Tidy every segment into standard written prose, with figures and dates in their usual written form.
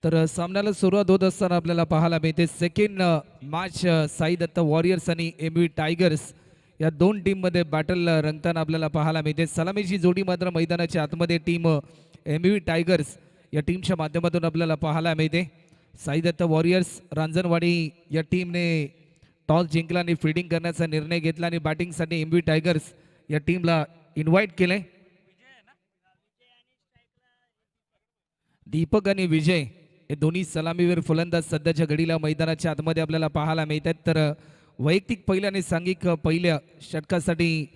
तर सामन्याला सुरुवात होत असताना आपल्याला पाहायला मिळते second match Sai Datta warriors आणि एमव्ही टायगर्स या दोन टीममध्ये बॅटल रंगताना आपल्याला पाहायला मिळते. सलामीची जोडी मात्र मैदानाच्या आतमध्ये टीम एमव्ही टायगर्स या टीमच्या माध्यमातून आपल्याला पाहायला मिळते. साई दत्त वॉरियर्स रांजणवाडी या टीमने टॉस जिंकला आणि फिल्डिंग करण्याचा निर्णय घेतला आणि बॅटिंगसाठी एमव्ही टायगर्स या टीमला इन्व्हाइट केले. दीपक आणि विजय हे दोन्ही सलामीवीर फलंदाज सध्याच्या घडीला मैदानाच्या आतमध्ये आपल्याला पाहायला मिळतात. तर वैयक्तिक पहिल्या आणि सांघिक पहिल्या षटकासाठी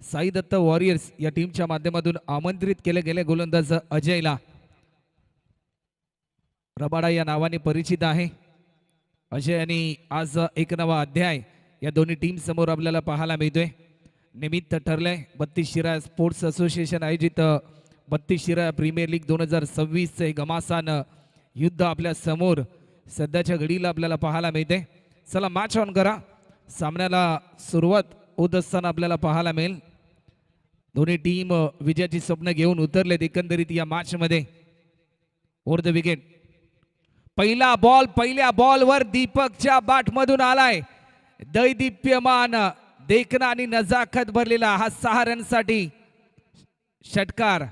साई दत्त वॉरियर्स या टीमच्या माध्यमातून आमंत्रित केले गेले गोलंदाज अजयला. रबाडा या नावाने परिचित आहे अजय आणि आज एक नवा अध्याय या दोन्ही टीम समोर आपल्याला पाहायला मिळतोय. निमित्त ठरले 32 शिराळा स्पोर्ट्स असोसिएशन आयोजित 32 शिराळा प्रीमियर लीग 2026 चे घमासान युद्ध आपल्या समोर सध्याच्या घडीला आपल्याला पाहायला मिळते. चला मॅच ऑन करा. सामन्याला सुरुवात होत असताना आपल्याला पाहायला मिळेल दोन्ही टीम विजयाची स्वप्न घेऊन उतरलेत एकंदरीत या मॅच मध्ये. ओव्हर द विकेट पहिला बॉल, पहिल्या बॉलवर दीपकच्या बॅट मधून आलाय दैदिप्यमान देखणा आणि नजाकत भरलेला हा 6 रनसाठी षटकार.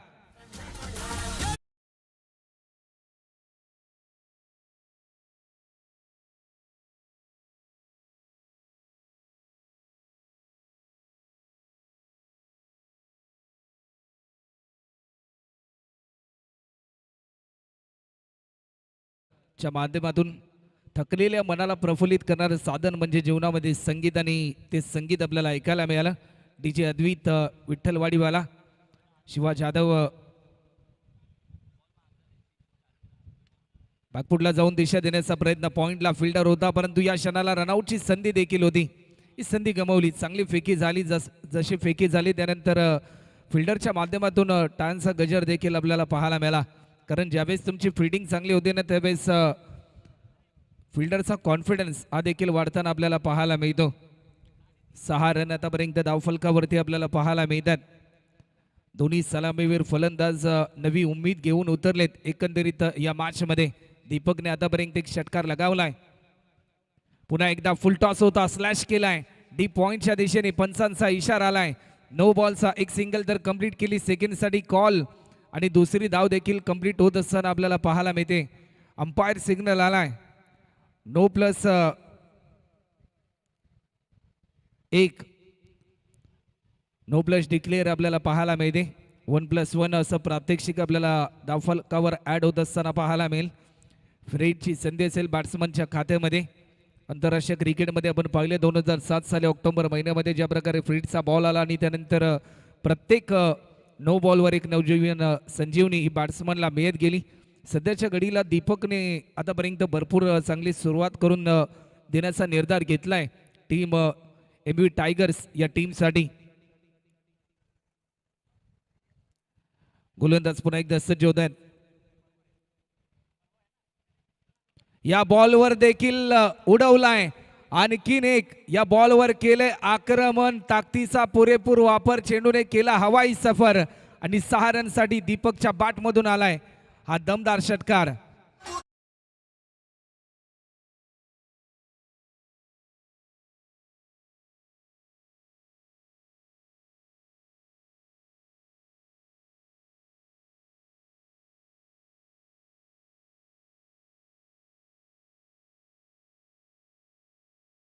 च्या माध्यमातून थकलेल्या मनाला प्रफुल्लित करणारं साधन म्हणजे जीवनामध्ये संगीत आणि ते संगीत आपल्याला ऐकायला मिळालं. डीजे अद्वित विठ्ठलवाडीवाला शिवा जाधव बॅकफुटला जाऊन दिशा देण्याचा प्रयत्न, पॉइंटला फिल्डर होता परंतु या क्षणाला रनआउटची संधी देखील होती. ही संधी गमावली. चांगली फेकी झाली. जशी फेकी झाली त्यानंतर फिल्डरच्या माध्यमातून टाळ्यांचा गजर देखील आपल्याला पाहायला मिळाला. कारण ज्यावेळेस तुमची फिल्डिंग चांगली होते ना त्यावेळेस फिल्डरचा कॉन्फिडन्स हा देखील वाढताना आपल्याला पाहायला मिळतो. 6 रन आतापर्यंत धावफलकावरती आपल्याला पाहायला मिळतात. दोन्ही सलामीवीर फलंदाज नवी उमेद घेऊन उतरलेत एकंदरीत या मॅच मध्ये. दीपकने आतापर्यंत एक षटकार लगावलाय. पुन्हा एकदा फुल टॉस होता, स्लॅश केलाय डी पॉइंटच्या दिशेने. पंचांचा इशारा आलाय. नो बॉलचा एक सिंगल तर कंप्लीट केली. सेकंडसाठी कॉल आणि दुसरी धाव देखील कंप्लीट होत असताना आपल्याला पाहायला मिळते. अंपायर सिग्नल आलाय. No plus 1 no plus declare आपल्याला पाहायला मिळते. 1+1 असं प्रात्यक्षिक आपल्याला धावफलकावर ऍड होत असताना पाहायला मिळेल. फ्रेडची संधी असेल बॅट्समनच्या खात्यामध्ये. आंतरराष्ट्रीय क्रिकेटमध्ये आपण पाहिले 2007 साली ऑक्टोबर महिन्यामध्ये ज्या प्रकारे फ्रीडचा बॉल आला आणि त्यानंतर प्रत्येक नो बॉलवर एक नवजीवन संजीवनी ही बॅट्समनला मिळत गेली. सध्याच्या घडीला दीपकने आतापर्यंत भरपूर चांगली सुरुवात करून देण्याचा निर्धार घेतलाय टीम एमव्ही टायगर्स या टीमसाठी. गोलंदाज पुन्हा एकदा सज्ज होत आहेत. या बॉलवर देखील उडवलाय. आणखीन एक या बॉलवर केले आक्रमण. ताकदीचा पुरेपूर वापर चेंडूने केला हवाई सफर आणि 6 रनसाठी दीपकच्या बॅट मधून आलाय हा दमदार षटकार.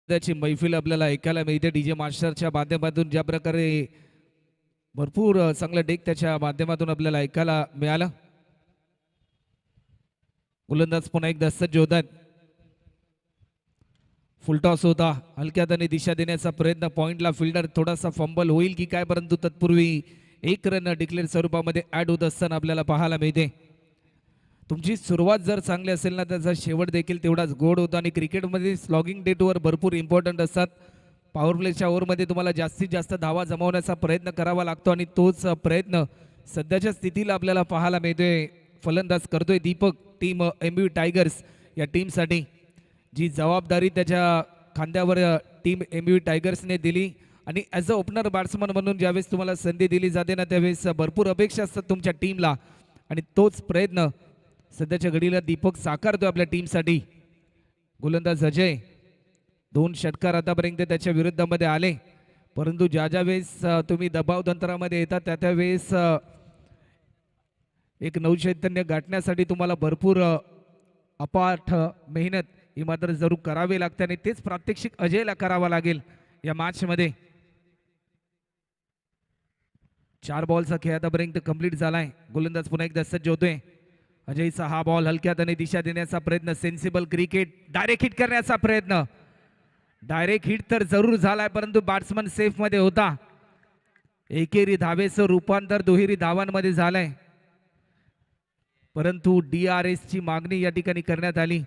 त्याची मैफिल आपल्याला ऐकायला मिळते डीजे मास्टरच्या माध्यमातून. ज्या प्रकारे भरपूर चांगलं डेक त्याच्या माध्यमातून आपल्याला ऐकायला मिळालं. गोलंदाज पुन्हा एकदा सज्ज होतात. फुलटॉस होता. हलक्यात आणि दिशा देण्याचा प्रयत्न. पॉइंटला फिल्डर थोडासा फंबल होईल की काय परंतु तत्पूर्वी 1 रन डिक्लेअर स्वरूपामध्ये ऍड होत असताना आपल्याला पाहायला मिळते. तुमची सुरुवात जर चांगली असेल ना त्याचा शेवट देखील तेवढाच गोड होता. आणि क्रिकेटमध्ये स्लॉगिंग डेटवर भरपूर इम्पॉर्टंट असतात. पॉवर प्लेच्या ओव्हरमध्ये तुम्हाला जास्तीत जास्त धावा जमवण्याचा प्रयत्न करावा लागतो आणि तोच प्रयत्न सध्याच्या स्थितीला आपल्याला पाहायला मिळतोय फलंदाज करतोय दीपक टीम एमव्ही टायगर्स या टीमसाठी. जी जबाबदारी त्याच्या खांद्यावर टीम एमव्ही टायगर्सने दिली आणि ॲज अ ओपनर बॅट्समन म्हणून ज्यावेळेस तुम्हाला संधी दिली जाते ना त्यावेळेस भरपूर अपेक्षा असतात तुमच्या टीमला आणि तोच प्रयत्न सध्याच्या घडीला दीपक साकारतोय आपल्या टीमसाठी. गोलंदाज अजय 2 षटकार आतापर्यंत त्याच्या विरुद्धामध्ये आले, परंतु ज्या ज्या वेळेस तुम्ही दबाव तंत्रामध्ये येतात त्या त्या वेळेस एक नवचैतन्य गाठण्यासाठी तुम्हाला भरपूर अपाठ मेहनत ही मात्र जरूर करावी लागते आणि तेच प्रात्यक्षिक अजयला करावा लागेल या मॅचमध्ये. 4 बॉलचा खेळ आतापर्यंत कंप्लीट झालाय. गोलंदाज पुन्हा एकदा सज्ज होतोय. अजयचा हा बॉल हलक्यात आणि दिशा देण्याचा प्रयत्न, सेन्सिबल क्रिकेट, डायरेक्ट हिट करण्याचा प्रयत्न. डायरेक्ट हिट तर जरूर झालाय, परंतु बॅट्समन सेफ मध्ये होता. एकेरी धावेचं रूपांतर दुहेरी धावांमध्ये झालंय, परंतु DRS ची मागणी या ठिकाणी करण्यात आली.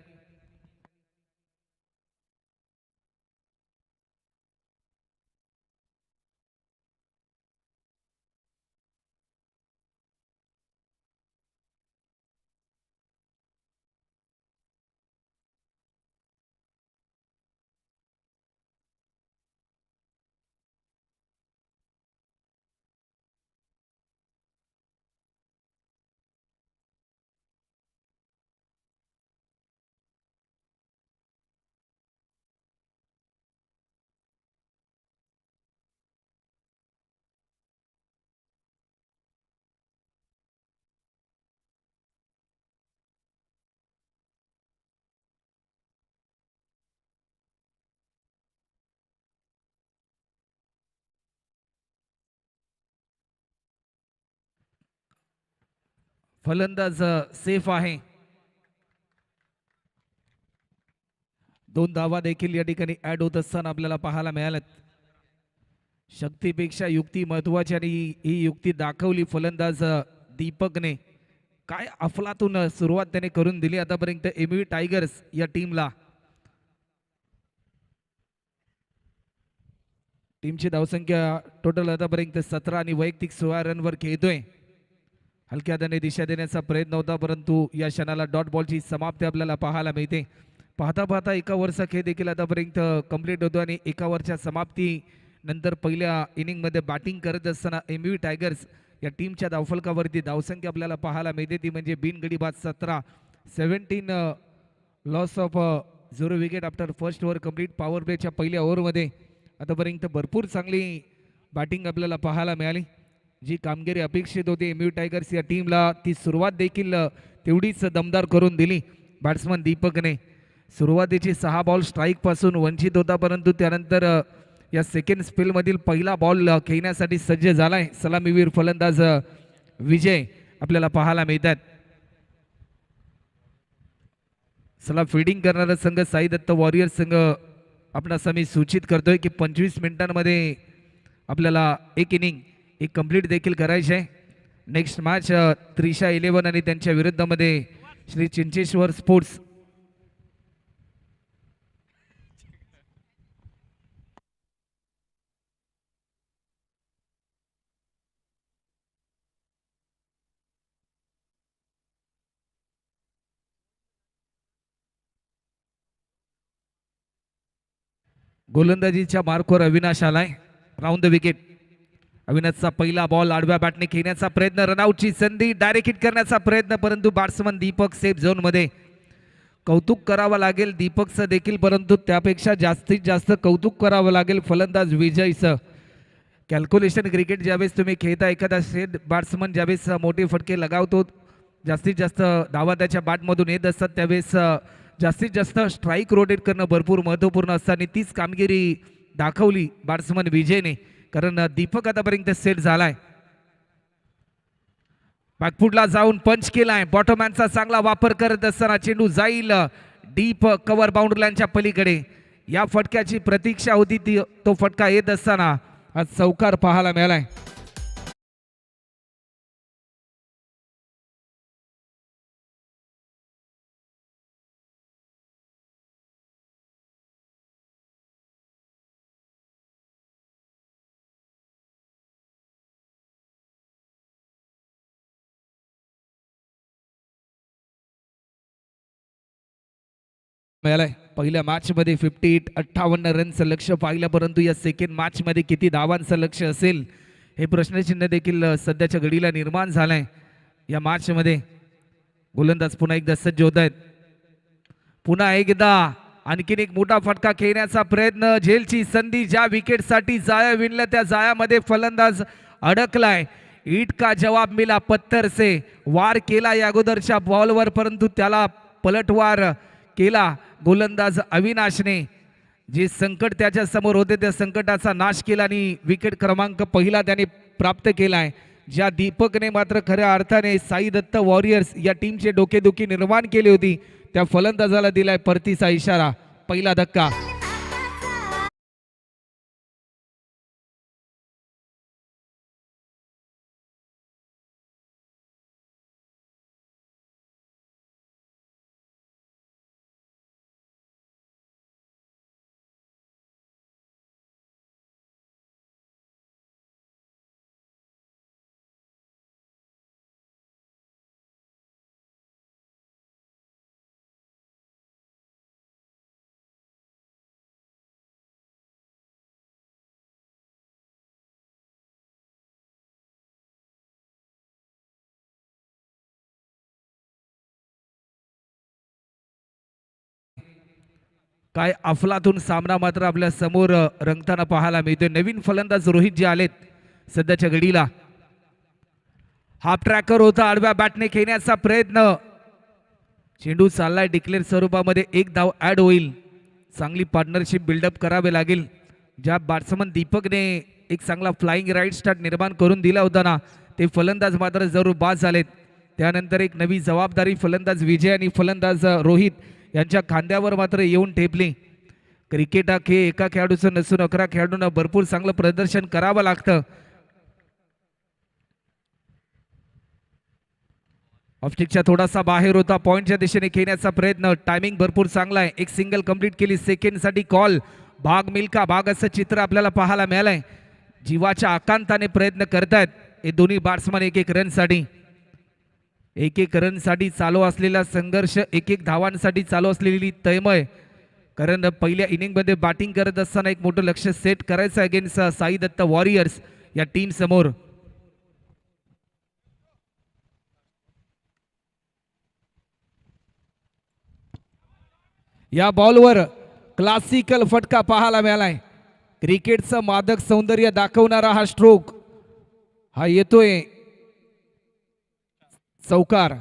फलंदाज सेफ आहे. 2 धावा देखील या ठिकाणी ऍड होत असताना आपल्याला पाहायला मिळाल्यात. शक्तीपेक्षा युक्ती महत्वाची आणि ही युक्ती दाखवली फलंदाज दीपकने. काय अफलातून सुरुवात त्याने करून दिली आतापर्यंत MV टायगर्स या टीमला. टीमची धावसंख्या टोटल आतापर्यंत 17 आणि वैयक्तिक 16 रनवर खेळतोय. हलक्या हाताने दिशा देण्याचा प्रयत्न होता, परंतु या क्षणाला डॉट बॉलची समाप्ती आपल्याला पाहायला मिळते. पाहता पाहता 1 ओव्हरचा खेळ देखील आतापर्यंत कंप्लीट होतो आणि 1 ओव्हरच्या समाप्ती नंतर पहिल्या इनिंगमध्ये बॅटिंग करत असताना MV टायगर्स या टीमच्या धावफलकावरती धावसंख्या आपल्याला पाहायला मिळते, ती म्हणजे बिनगडी बाद 17, 17 loss of 0 wicket after first over complete. Power प्लेच्या पहिल्या ओव्हरमध्ये आतापर्यंत भरपूर चांगली बॅटिंग आपल्याला पाहायला मिळाली. जी कामगिरी अपेक्षित होती MV टायगर्स या टीमला, ती सुरुवात देखील तेवढीच दमदार करून दिली बॅट्समन दीपकने. सुरुवातीची 6 बॉल स्ट्राईक पासून वंचित होता, परंतु त्यानंतर या सेकंड स्पेलमधील पहिला बॉल खेळण्यासाठी सज्ज झालाय सलामीवीर फलंदाज विजय आपल्याला पाहायला मिळतात. चला, फिल्डिंग करणारा संघ साई दत्त वॉरियर संघ आपणास आम्ही सूचित करतोय की 25 मिनिटांमध्ये आपल्याला एक इनिंग एक कंप्लीट देखील करायचे आहे. नेक्स्ट मॅच त्रिशा 11 आणि त्यांच्या विरुद्धमध्ये श्री चिंचेश्वर स्पोर्ट्स. गोलंदाजीच्या मार्कवर अविनाश आलाय. Round the wicket. अविनाशचा पहिला बॉल आडव्या बॅटने खेळण्याचा प्रयत्न, रनआउटची संधी, डायरेक्ट हिट करण्याचा प्रयत्न, परंतु बॅट्समन दीपक सेफ झोन मध्ये. कौतुक करावं लागेल दीपकचं देखील, परंतु त्यापेक्षा जास्तीत जास्त कौतुक करावं लागेल फलंदाज विजयचं. कॅल्क्युलेशन क्रिकेट ज्यावेळेस तुम्ही खेळता, एखादा सेट बॅट्समन ज्यावेळेस मोठे फटके लगावतो, जास्तीत जास्त धावा त्याच्या बॅटमधून येत असतात, त्यावेळेस जास्तीत जास्त स्ट्राईक रोटेट करणं भरपूर महत्त्वपूर्ण असतं आणि तीच कामगिरी दाखवली बॅट्समन विजयने, कारण दीपक आतापर्यंत सेट झालाय. बॅकफुटला जाऊन पंच केलाय. बॉटमॅनचा चांगला वापर करत असताना चेंडू जाईल डीप कव्हर बाउंड्री लाईनच्या पलीकडे. या फटक्याची प्रतीक्षा होती, ती तो फटका येत असताना आज चौकार पाहायला मिळालाय. पहिल्या मॅच मध्ये 58 रनचं लक्ष पाहिलं, परंतु या सेकंड मॅच मध्ये किती धावांचं लक्ष असेल हे प्रश्नचिन्ह देखील सध्याच्या घडीला निर्माण झालंय. या मॅच मध्ये गोलंदाज पुन्हा एकदा सज्ज होत आहेत. पुन्हा एकदा आणखीन एक मोठा फटका खेळण्याचा प्रयत्न. झेलची संधी ज्या विकेटसाठी जाया विणल्या त्या जायामध्ये फलंदाज अडकलाय. ईट का जवाब मिला पत्थर से. वार केला या अगोदरच्या बॉलवर परंतु त्याला पलटवार केला गोलंदाज अविनाशने. जे संकट त्याच्या समोर होते त्या संकटाचा नाश केला आणि विकेट क्रमांक पहिला त्याने प्राप्त केलाय. ज्या दीपकने मात्र खऱ्या अर्थाने साई दत्त वॉरियर्स या टीमचे डोकेदुखी निर्माण केली होती त्या फलंदाजाला दिलाय परतीचा इशारा. पहिला धक्का. काय अफलातून सामना मात्र आपल्या समोर रंगताना पाहायला मिळतोय. नवीन फलंदाज रोहित जे आलेत सध्याच्या घडीला. हाफ ट्रॅकर होता. आडव्या बॅटने खेळण्याचा प्रयत्न. चेंडू चाललाय डिक्लेअर स्वरूपामध्ये. एक धाव ऍड होईल. चांगली पार्टनरशिप बिल्डअप करावे लागेल. ज्या बॅट्समन दीपकने एक चांगला फ्लाइंग राईट स्टार्ट निर्माण करून दिला होता ना ते फलंदाज मात्र जरूर बाद झालेत. त्यानंतर एक नवी जबाबदारी फलंदाज विजय आणि फलंदाज रोहित यांच्या खांद्यावर मात्र येऊन ठेपली. क्रिकेट हा खेळ एका खेळाडूचं नसून 11 खेळाडूंना भरपूर चांगलं प्रदर्शन करावं लागतं. ऑफस्टिकच्या थोडासा बाहेर होता. पॉइंटच्या दिशेने खेळण्याचा प्रयत्न. टायमिंग भरपूर चांगला आहे. एक सिंगल कंप्लीट केली. सेकंडसाठी कॉल. भाग मिल्का भाग असं चित्र आपल्याला पाहायला मिळालंय. जीवाच्या आकांताने प्रयत्न करतायत हे दोन्ही बॅट्समन एक एक रनसाठी. एक एक रनसाठी चालू असलेला संघर्ष. एक एक धावांसाठी चालू असलेली तळमळ. कारण पहिल्या इनिंगमध्ये बॅटिंग करत असताना एक मोठं लक्ष सेट करायचं अगेन्स्ट साई दत्त वॉरियर्स या टीम समोर. या बॉलवर क्लासिकल फटका पाहायला मिळालाय. क्रिकेटचं मादक सौंदर्य दाखवणारा हा स्ट्रोक हा येतोय चौकार.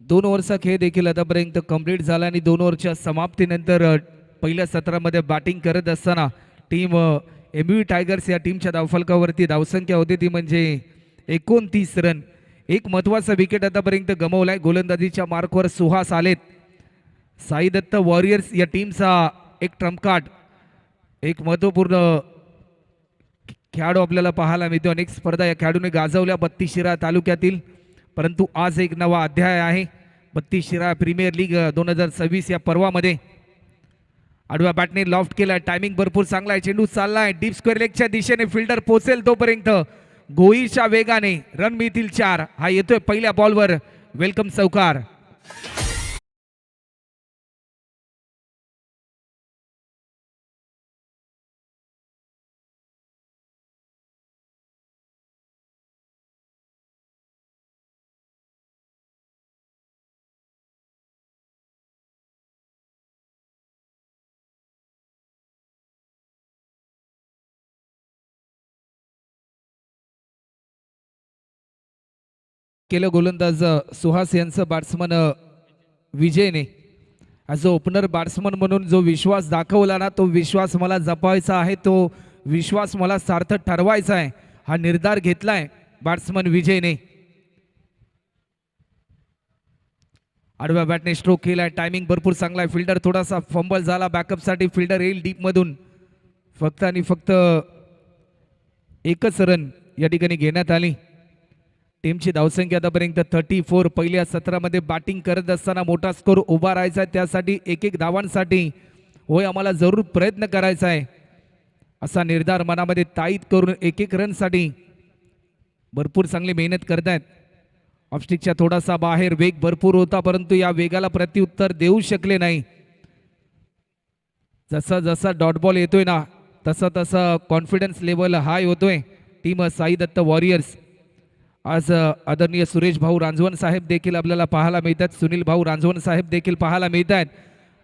दोन ओव्हरचा खेळ देखील आतापर्यंत कंप्लीट झाला आणि 2 ओव्हरच्या समाप्तीनंतर पहिल्या सत्रामध्ये बॅटिंग करत असताना टीम एमव्ही टायगर्स या टीमच्या धावफलकावरती धावसंख्या होती ती म्हणजे 29 रन. एक महत्त्वाचा विकेट आतापर्यंत गमावलाय. गोलंदाजीच्या मार्कवर सुहास आलेत. साई दत्त वॉरियर्स या टीमचा एक ट्रम्प कार्ड एक महत्त्वपूर्ण खेळाडू आपल्याला पाहायला मिळतो. अनेक स्पर्धा या खेळाडूने गाजवल्या बत्तीसशिराळा तालुक्यातील. परंतु आज एक नवा अध्याय आहे बत्तीसशिराळा प्रीमियर लीग 2026 या पर्वामध्ये. आडव्या बॅटने लॉफ्ट केलाय. टायमिंग भरपूर चांगला आहे. चेंडू चाललाय डीप स्क्वेअर लेगच्या दिशेने. फिल्डर पोहोचेल तोपर्यंत गोईच्या वेगाने रन मिळतील 4. हा येतोय पहिल्या बॉलवर. वेलकम चौकार. केलं गोलंदाज सुहास यांचं बॅट्समन विजयने. ॲज अ ओपनर बॅट्समन म्हणून जो विश्वास दाखवला ना तो विश्वास मला जपायचा आहे. तो विश्वास मला सार्थ ठरवायचा आहे. हा निर्धार घेतलाय बॅट्समन विजयने. आडव्या बॅटने स्ट्रोक केलाय. टायमिंग भरपूर चांगला आहे. फिल्डर थोडासा फंबल झाला. बॅकअपसाठी फिल्डर येईल डीप मधून. फक्त आणि फक्त एकच रन या ठिकाणी घेण्यात आली. टीमची धावसंख्या आतापर्यंत 34. पहिल्या सत्रामध्ये बॅटिंग करत असताना मोठा स्कोर उभा राहायचा आहे. त्यासाठी एक एक धावांसाठी होय आम्हाला जरूर प्रयत्न करायचा आहे असा निर्धार मनामध्ये ताईत करून एक एक रनसाठी भरपूर चांगली मेहनत करतायत. ऑफस्टिकच्या थोडासा बाहेर वेग भरपूर होता परंतु या वेगाला प्रत्युत्तर देऊ शकले नाही. जसा जसा डॉट बॉल येतोय ना तसा तसा कॉन्फिडन्स लेवल हाय होतोय. Team Sai Datta warriors. आज आदरणीय सुरेश भाऊ रांजवन साहेब देखील आपल्याला पाहायला मिळतात. सुनील भाऊ रांजवन साहेब देखील पाहायला मिळतात.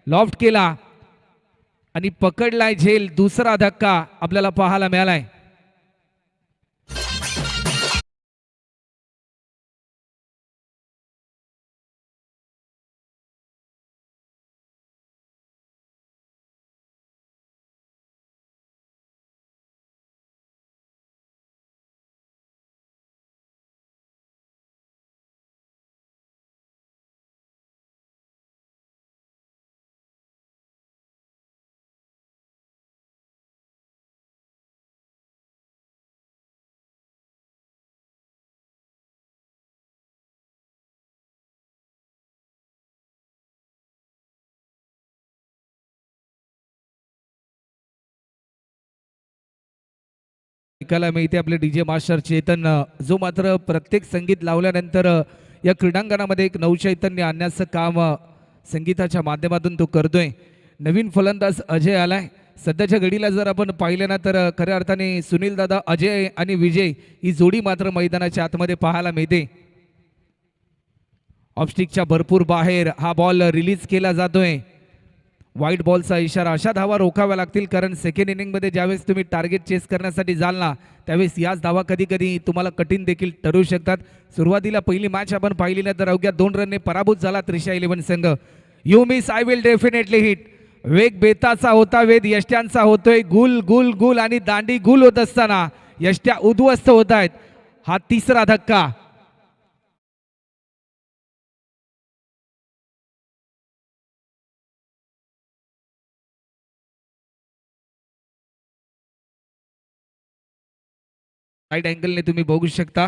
लॉफ्ट केला आणि पकडलाय झेल. दुसरा धक्का आपल्याला पाहायला मिळालाय. ऐकायला मिळते आपले डीजे मास्टर चेतन जो मात्र प्रत्येक संगीत लावल्यानंतर या क्रीडांगणामध्ये एक नवचैतन्य आणण्याचं काम संगीताच्या माध्यमातून तो करतोय. नवीन फलंदाज अजय आलाय. सध्याच्या घडीला जर आपण पाहिलं ना तर खऱ्या अर्थाने सुनील दादा अजय आणि विजय ही जोडी मात्र मैदानाच्या आतमध्ये पाहायला मिळते. ऑफस्टिकच्या भरपूर बाहेर हा बॉल रिलीज केला जातोय. व्हाईट बॉलचा इशारा. अशा धावा रोखाव्या लागतील कारण सेकंड इनिंगमध्ये ज्यावेळेस तुम्ही टार्गेट चेस करण्यासाठी जाल ना त्यावेळेस याच धावा कधी कधी तुम्हाला कठीण देखील ठरू शकतात. सुरुवातीला पहिली मॅच आपण पाहिली ना तर अवघ्या 2 रनने पराभूत झाला त्रिशा 11 संघ. You miss I will definitely hit. वेग बेताचा होता. वेद यष्ट्यांचा होतोय. गुल गुल गुल आणि दांडी गुल होत असताना यष्ट्या उद्ध्वस्त होत आहेत. हा तिसरा धक्का. राईट अँगलने तुम्ही बघू शकता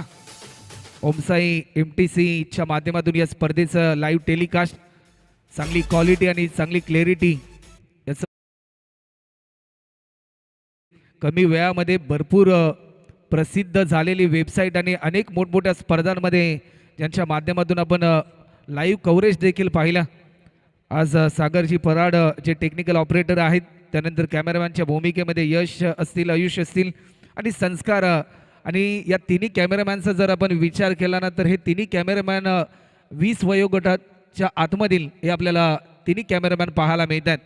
ओमसाई MTC च्या माध्यमातून या स्पर्धेचं लाईव्ह टेलिकास्ट. चांगली क्वालिटी आणि चांगली क्लॅरिटी. याचं कमी वेळामध्ये भरपूर प्रसिद्ध झालेली वेबसाईट आणि अनेक मोठमोठ्या स्पर्धांमध्ये ज्यांच्या माध्यमातून आपण लाईव्ह कव्हरेज देखील पाहिलं. आज सागरजी पराड जे टेक्निकल ऑपरेटर आहेत त्यानंतर कॅमेरामॅनच्या भूमिकेमध्ये यश असतील आयुष असतील आणि संस्कार आणि या तिन्ही कॅमेरामॅनचा जर आपण विचार केला ना तर हे तिन्ही कॅमेरामॅन 20 वयोगटाच्या आतमधील हे आपल्याला तिन्ही कॅमेरामॅन पाहायला मिळतात.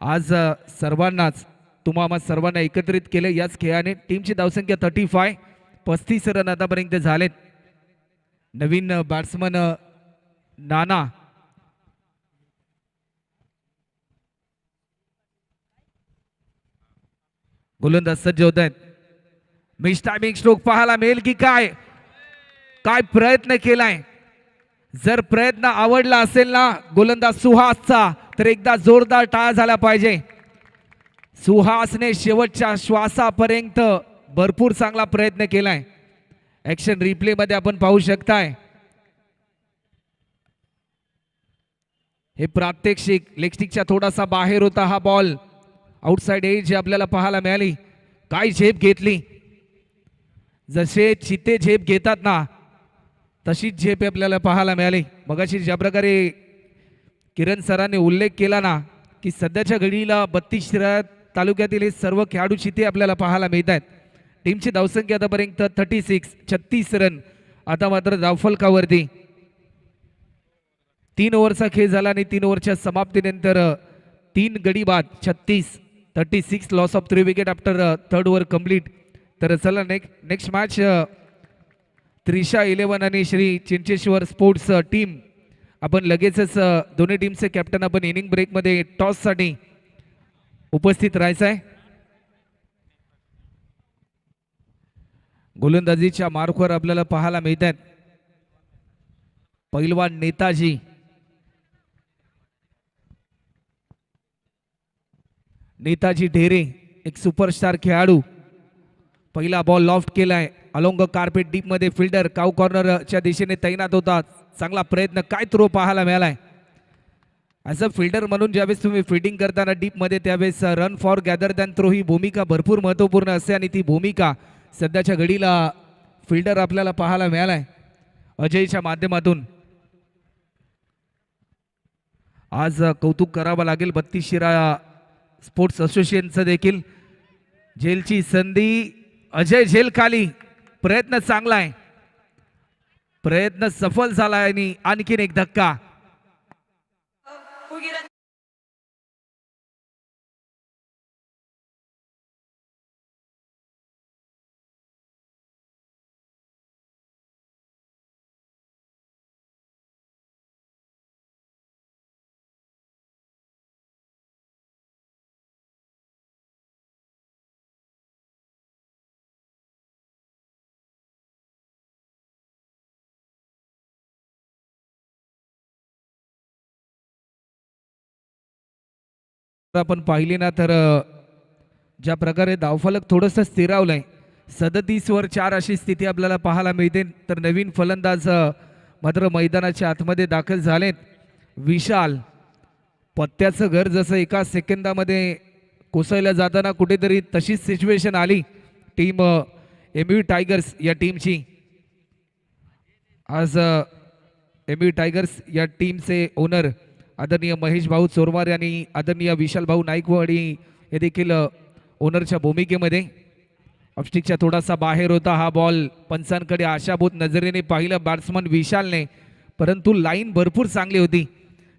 आज सर्वांनाच तुम्हाला सर्वांना एकत्रित केले याच खेळाने. टीमची धावसंख्या 35. 35 रन आतापर्यंत झालेत. नवीन बॅट्समन नाना गोलंदाज सज्ज होत आहेत. मिस टायमिंग स्ट्रोक पाहायला मिळेल की काय. काय प्रयत्न केलाय. जर प्रयत्न आवडला असेल ना गोलंदाज सुहासचा तर एकदा जोरदार टाळ्या झाला पाहिजे. सुहासने शेवटच्या श्वासापर्यंत भरपूर चांगला प्रयत्न केलाय. ऍक्शन रिप्ले मध्ये आपण पाहू शकताय. हे प्रात्यक्षिक लेगस्टिकच्या थोडासा बाहेर होता हा बॉल. आउटसाइड एज आपल्याला पाहायला मिळाली. काय झेप घेतली. जसे चिते झेप घेतात ना तशीच झेप आपल्याला पाहायला मिळाली. मगाशी ज्या प्रकारे किरण सरांनी उल्लेख केला ना की सध्याच्या घडीला 32 तालुक्यातील हे सर्व खेळाडू चिते आपल्याला पाहायला मिळत आहेत. टीमची धावसंख्या आतापर्यंत 36 रन. आता मात्र धावफलकावरती 3 ओव्हरचा खेळ झाला आणि 3 ओव्हरच्या समाप्तीनंतर 3 गडी बाद 36 loss of 3 wicket after 3rd over complete. तर चला नेक्स्ट मॅच त्रिशा 11 आणि श्री चिंचेश्वर स्पोर्ट्स टीम. आपण लगेचच दोन्ही टीमचे कॅप्टन आपण इनिंग ब्रेकमध्ये टॉससाठी उपस्थित राहायचं आहे. गोलंदाजीच्या मार्कवर आपल्याला पाहायला मिळतात पैलवान नेताजी, नेताजी ढेरे, एक सुपरस्टार खेळाडू. पहिला बॉल लॉफ्ट केलाय अलोंग कार्पेट डीप मध्ये. फिल्डर काऊ कॉर्नरच्या दिशेने तैनात होता. चांगला प्रयत्न, काय थ्रो पाहायला मिळालाय. ॲज अ फिल्डर म्हणून ज्यावेळेस तुम्ही फिल्डिंग करताना डीप मध्ये त्यावेळेस run for gather then throw ही भूमिका भरपूर महत्त्वपूर्ण असते आणि ती भूमिका सध्याच्या घडीला फिल्डर आपल्याला पाहायला मिळालाय अजयच्या माध्यमातून. आज कौतुक करावं लागेल 32 शिरा स्पोर्ट्स असोसिएशनचं देखील. झेलची संधी, अजय झेल खाली, प्रयत्न चांगला आहे, प्रयत्न सफल झाला आणि आणखीन एक धक्का. आपण पाहिले ना तर ज्या प्रकारे धावफलक थोडंसं स्थिरावलंय, 37 वर 4 अशी स्थिती आपल्याला पाहायला मिळते. तर नवीन फलंदाज मात्र मैदानाच्या आतमध्ये दाखल झालेत. विशाल, पत्त्याचं घर जसं एका सेकंदामध्ये कोसळल्या जाताना कुठेतरी तशीच सिच्युएशन आली टीम एमयू टायगर्स या टीमची. आज एमयू टायगर्स या टीमचे ओनर आदरणीय महेश भाऊ चोरमारे आणि आदरणीय विशाल भाऊ नाईकवाडी हे देखील ओनरच्या भूमिकेमध्ये. ऑफस्टिकच्या थोडासा बाहेर होता हा बॉल. पंचांकडे आशाभूत नजरेने पाहिलं बॅट्समन विशालने, परंतु लाईन भरपूर चांगली होती.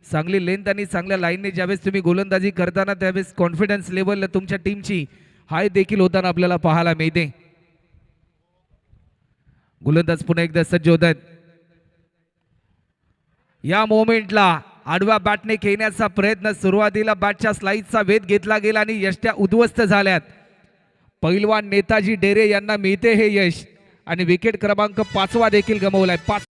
चांगली लेंथ आणि चांगल्या लाईनने ज्यावेळेस तुम्ही गोलंदाजी करताना त्यावेळेस कॉन्फिडन्स लेवल तुमच्या टीमची हाय देखील होताना आपल्याला पाहायला मिळते. गोलंदाज पुन्हा एकदा सज्ज होत आहेत. या मोमेंटला आडव्या बॅटने खेळण्याचा प्रयत्न, सुरुवातीला बॅटच्या स्लाइसचा वेध घेतला गेला आणि यष्ट्या उद्ध्वस्त झाल्यात. पैलवान नेताजी डेरे यांना मिळते हे यश आणि विकेट क्रमांक 5वा देखील गमावलाय. 5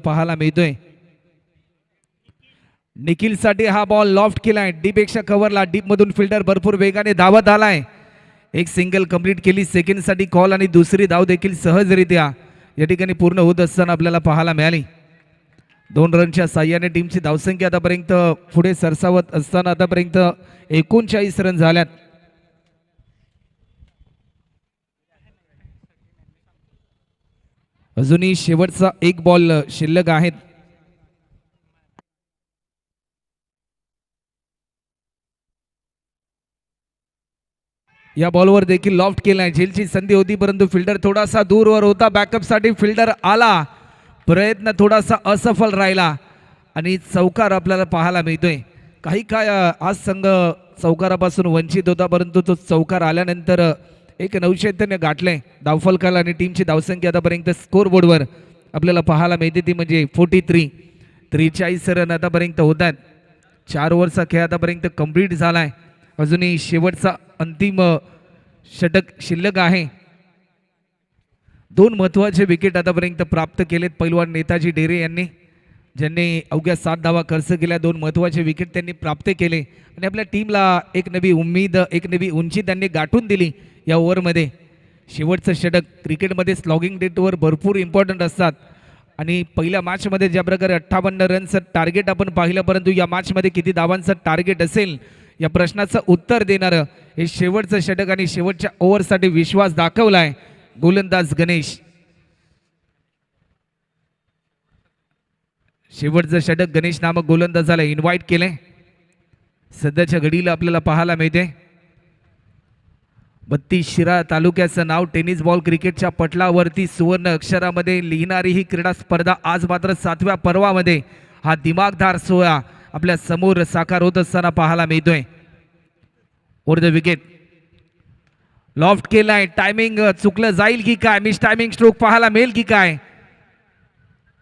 पाहायला मिळतोय. निखिल साठी हा बॉल लॉफ्ट केलाय डीपेक्षा कव्हरला. डीप मधून फिल्डर भरपूर वेगाने धावत आलाय. एक सिंगल कंप्लीट केली, सेकंड साठी कॉल आणि दुसरी धाव देखील सहजरित्या या ठिकाणी पूर्ण होत असताना आपल्याला पाहायला मिळाली. 2 रनच्या साह्याने टीमची धावसंख्या आतापर्यंत पुढे सरसावत असताना आतापर्यंत 39 रन झाल्यात. अजूनही शेवटचा एक बॉल शिल्लक आहेत. या बॉलवर देखील लॉफ्ट केलाय. झेलची संधी होती परंतु फिल्डर थोडासा दूरवर होता. बॅकअप साठी फिल्डर आला, प्रयत्न थोडासा असफल राहिला आणि चौकार आपल्याला पाहायला मिळतोय. काही काय आज संघ चौकारापासून वंचित होता परंतु तो चौकार आल्यानंतर एक नवचैतन्य गाठलंय धावफलकाला आणि टीमची धावसंख्या आतापर्यंत स्कोर बोर्डवर आपल्याला पाहायला मिळते ती म्हणजे 43 रन आतापर्यंत होतात. 4 ओव्हरचा खेळ आतापर्यंत कंप्लीट झालाय. अजूनही शेवटचा अंतिम षटक शिल्लक आहे. 2 महत्त्वाचे विकेट आतापर्यंत प्राप्त केलेत पैलवान नेताजी डेरे यांनी, ज्यांनी अवघ्या 7 धावा खर्च केल्या. 2 महत्त्वाचे विकेट त्यांनी प्राप्त केले आणि आपल्या टीमला एक नवी उम्मीद, एक नवी उंची त्यांनी गाठून दिली या ओव्हरमध्ये. शेवटचं षटक क्रिकेटमध्ये स्लॉगिंग डेटवर भरपूर इम्पॉर्टंट असतात. आणि पहिल्या मॅचमध्ये ज्या प्रकारे 58 रनचं टार्गेट आपण पाहिलं, परंतु या मॅचमध्ये किती धावांचं टार्गेट असेल या प्रश्नाचं उत्तर देणारं हे शेवटचं षटक आणि शेवटच्या ओव्हरसाठी विश्वास दाखवलाय गोलंदाज गणेश. शेवटचं षटक गणेश नामक गोलंदाजाला इन्व्हाइट केलंय. सध्याच्या घडीला आपल्याला पाहायला मिळते 32 शिराळा तालुक्याचं नाव टेनिस बॉल क्रिकेटच्या पटलावरती सुवर्ण अक्षरामध्ये लिहिणारी ही क्रीडा स्पर्धा आज मात्र 7व्या पर्वामध्ये हा दिमागदार सोहळा आपल्या समोर साकार होत असताना पाहायला मिळतोय. ओव्हर द विकेट लॉफ्ट केलाय. टायमिंग चुकलं जाईल की काय, मिस टायमिंग स्ट्रोक पाहायला मिळेल की काय.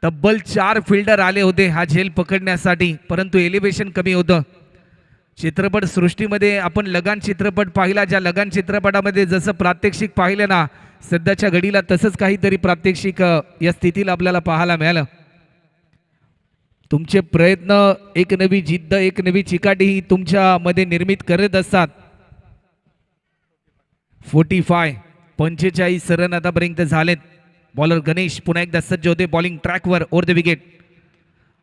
तब्बल 4 फिल्डर आले होते हा झेल पकडण्यासाठी, परंतु एलिव्हेशन कमी होतं. चित्रपट सृष्टीमध्ये आपण लगान चित्रपट पाहिला, ज्या लगान चित्रपटामध्ये जसं प्रात्यक्षिक पाहिलं ना, सध्याच्या घडीला तसंच काहीतरी प्रात्यक्षिक या स्थितीला आपल्याला पाहायला मिळालं. तुमचे प्रयत्न, एक नवी जिद्द, एक नवी चिकाटी ही तुमच्यामध्ये निर्मित करत असतात. 45 रन आतापर्यंत झालेत. बॉलर गणेश पुन्हा एकदा सज्ज होते बॉलिंग ट्रॅकवर. ओव्हर द विकेट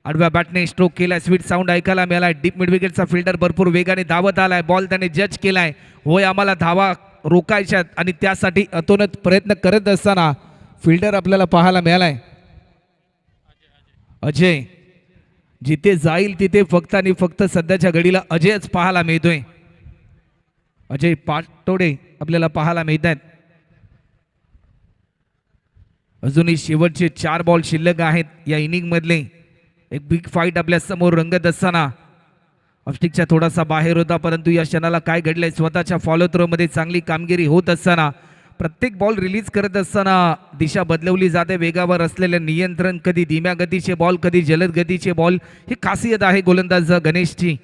आडव्या बॅटने स्ट्रोक केलाय. स्वीट साऊंड ऐकायला मिळालाय. डीप मिड विकेटचा फिल्डर भरपूर वेगाने धावत आलाय. बॉल त्याने जज केलाय. होय, आम्हाला धावा रोखायच्यात आणि त्यासाठी अतोनात प्रयत्न करत असताना फिल्डर आपल्याला पाहायला मिळालाय. अजय जिथे जाईल तिथे फक्त आणि फक्त सध्याच्या घडीला अजयच पाहायला मिळतोय. अजय पाटोडे आपल्याला पाहायला मिळत आहेत. अजूनही शेवटचे 4 बॉल शिल्लक आहेत या इनिंग मधले. एक बिग फाईट आपल्या समोर रंगत असताना ऑफस्टिकच्या थोडासा बाहेर होता, परंतु या क्षणाला काय घडलंय, स्वतःच्या फॉलो थ्रो मध्ये चांगली कामगिरी होत असताना प्रत्येक बॉल रिलीज करत असताना दिशा बदलवली जाते. वेगावर असलेले नियंत्रण, कधी धीम्या गतीचे बॉल, कधी जलद गतीचे बॉल, ही खासियत आहे गोलंदाज गणेशची.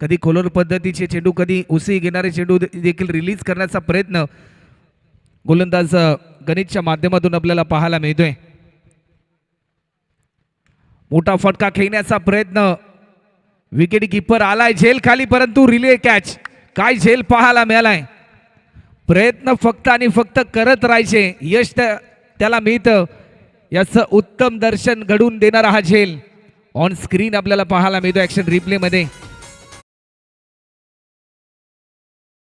कधी खोलर पद्धतीचे चेंडू, कधी उसळी घेणारे चेंडू देखील रिलीज करण्याचा प्रयत्न गोलंदाज गणेशच्या माध्यमातून आपल्याला पाहायला मिळतोय. मोठा फटका खेळण्याचा प्रयत्न, विकेट कीपर आलाय झेल खाली, परंतु रिले कॅच. काय झेल पाहायला मिळालाय. प्रयत्न फक्त आणि फक्त करत राहायचे, यश त्याला मिळतं. याचं उत्तम दर्शन घडून देणारा हा झेल ऑन स्क्रीन आपल्याला पाहायला मिळतो ऍक्शन रिप्ले मध्ये.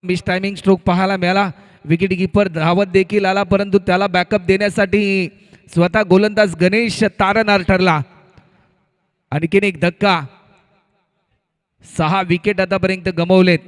मिस टायमिंग स्ट्रोक पाहायला मिळाला. विकेट कीपर धावत देखील आला, परंतु त्याला बॅकअप देण्यासाठी स्वतः गोलंदाज गणेश तारणहार ठरला. आणखीन एक धक्का. 6 विकेट आतापर्यंत गमावलेत.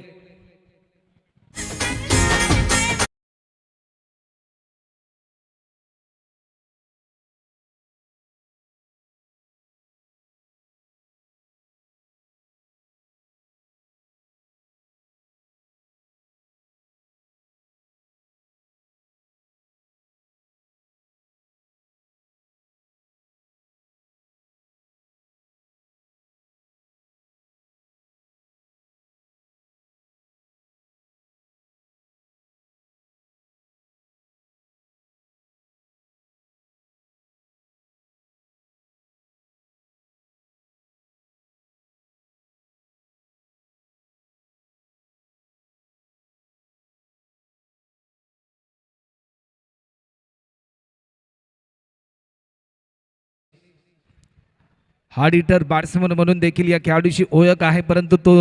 हार्ड हिटर बॅट्समन म्हणून देखील या खेळाडूची ओळख आहे, परंतु तो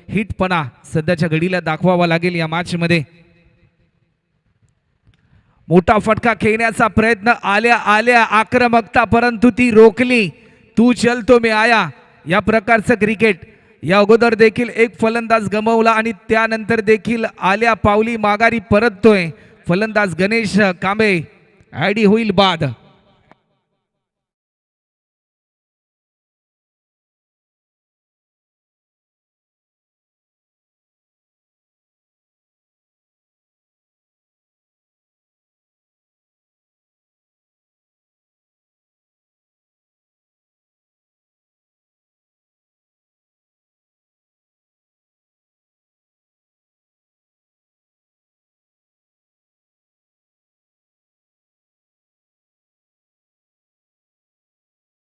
हिटपणा सध्याच्या घडीला दाखवावा लागेल या मॅच मध्ये. मोठा फटका खेळण्याचा प्रयत्न, आल्या आल्या आक्रमकता, परंतु ती रोखली. तू चल तो मी आया या प्रकारचं क्रिकेट. या अगोदर देखील एक फलंदाज गमावला आणि त्यानंतर देखील आल्या पावली माघारी परततोय फलंदाज गणेश कांबळे. आयडी होईल बाद.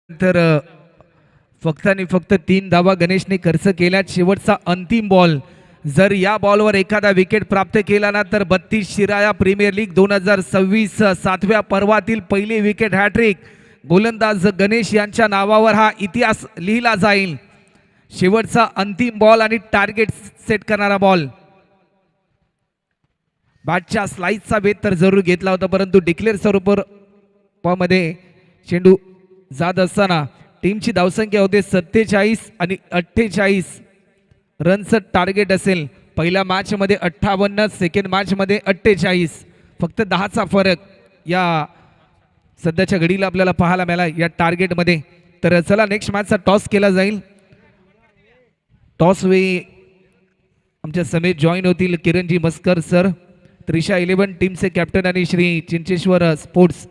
तर फक्त आणि फक्त 3 धावा गणेशने खर्च केल्यात. शेवटचा अंतिम बॉल, जर या बॉलवर एखादा विकेट प्राप्त केला ना तर 32 शिराळा प्रीमियर लीग 2026 7व्या पर्वातील पहिली विकेट हॅट्रिक गोलंदाज गणेश यांच्या नावावर हा इतिहास लिहिला जाईल. शेवटचा अंतिम बॉल आणि टार्गेट सेट करणारा बॉल. बॅटच्या स्लाइसचा वेध तर जरूर घेतला होता, परंतु डिक्लेअर स्वरूपामध्ये चेंडू जात असताना टीमची धावसंख्या होते 47 आणि 48 रनचं टार्गेट असेल. पहिल्या मॅच मध्ये 58, सेकंड मॅच मध्ये 48, फक्त 10चा फरक या सध्याच्या घडीला आपल्याला पाहायला मिळाला या टार्गेट मध्ये. तर चला नेक्स्ट मॅचचा टॉस केला जाईल. टॉस वेळी आमच्या समेत जॉईन होतील किरणजी मस्कर सर, त्रिशा 11 टीमचे कॅप्टन आणि श्री चिंचेश्वर स्पोर्ट्स.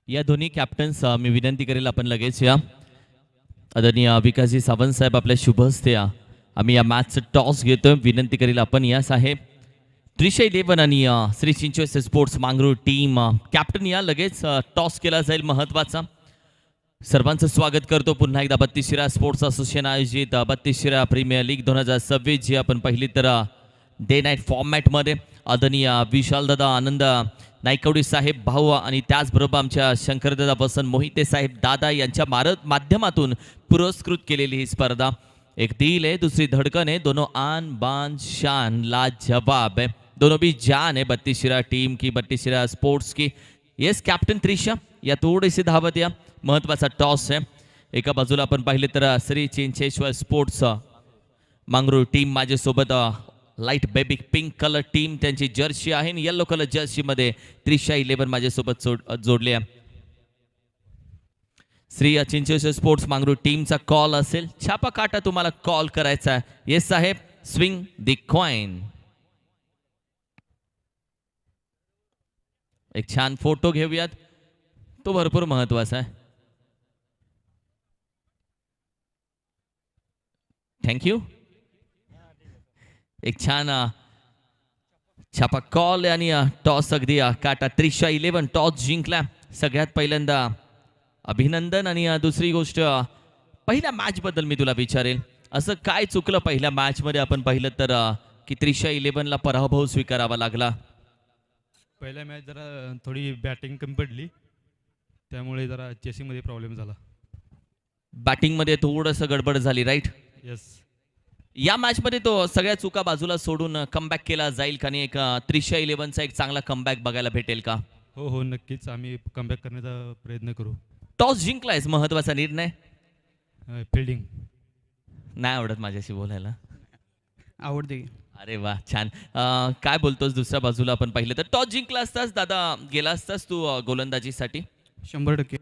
या दोन्ही कॅप्टन्स मी विनंती करेल आपण लगेच या. आदरणीय विकासजी सावंत साहेब आपल्या शुभ हस्ते आम्ही या मॅचचं टॉस घेतोय. विनंती करेल आपण या साहेब. त्रिशा 11 आणि Shri चिंचेश्वर sports Mangrul team captain या. लगेच टॉस केला जाईल महत्वाचा. सर्वांचं स्वागत करतो पुन्हा एकदा 32 स्पोर्ट्स असोसिएशन आयोजित 32 प्रीमियर लीग 2026 जी आपण पहिली तर डे नाईट फॉर्मॅटमध्ये आदरणीय विशालदादा आनंद नायकवडी साहेब भाऊ आणि त्याचबरोबर आमच्या शंकरदादा वसंत मोहिते साहेब दादा यांच्या माध्यमातून पुरस्कृत केलेली ही स्पर्धा. एक दिल है दूसरी धड़कन है, दोनों आन बान शान लाजवाब है, दोनों भी जान है 32 टीम की, 32 स्पोर्ट्स की. येस कॅप्टन त्रिशा या थोडीशी धावत या. महत्वाचा टॉस आहे. एका बाजूला आपण पाहिले तर श्री चिंचेश्वर स्पोर्ट्स मांगरूळ टीम माझ्यासोबत light baby pink colour team त्यांची जर्सी आहे आणि येलो कलर जर्सी मध्ये त्रिशा 11 माझ्यासोबत जोडले आहे. श्री चिंचेश्वर स्पोर्ट्स मांगरूळ टीमचा कॉल असेल. छापा काटा तुम्हाला कॉल करायचा आहे. येस साहेब, स्विंग द कॉइन. एक छान फोटो घेऊयात, तो भरपूर महत्वाचा आहे. थँक्यू. एक छान छापा कॉल आणि टॉस अगदी काटा. त्रिशा 11 टॉस जिंकला. सगळ्यात पहिल्यांदा अभिनंदन. आणि दुसरी गोष्ट, पहिल्या मॅच बद्दल मी तुला विचारेल, असं काय चुकलं पहिल्या मॅच मध्ये आपण पाहिलं तर की त्रिशा 11 ला पराभव स्वीकारावा लागला? पहिल्या मॅच जरा थोडी बॅटिंग कमी पडली, त्यामुळे जरा चेसिंग मध्ये प्रॉब्लेम झाला. बॅटिंग मध्ये थोडंसं गडबड झाली, राईट? येस. या मॅच मध्ये तो सगळ्या चुका बाजूला सोडून कमबॅक केला जाईल का? आणि एक त्रिशा 11चा एक चांगला कमबॅक बघायला भेटेल का? हो हो, नक्कीच आम्ही कमबॅक करण्याचा प्रयत्न करू. टॉस जिंकलायस, महत्वाचा निर्णय. फिल्डिंग नाही आवडत माझ्याशी बोलायला? आवडते. अरे वा, छान. काय बोलतोस? दुसऱ्या बाजूला आपण पाहिलं तर टॉस जिंकला असतास दादा, गेला असतास तू गोलंदाजीसाठी? 100%.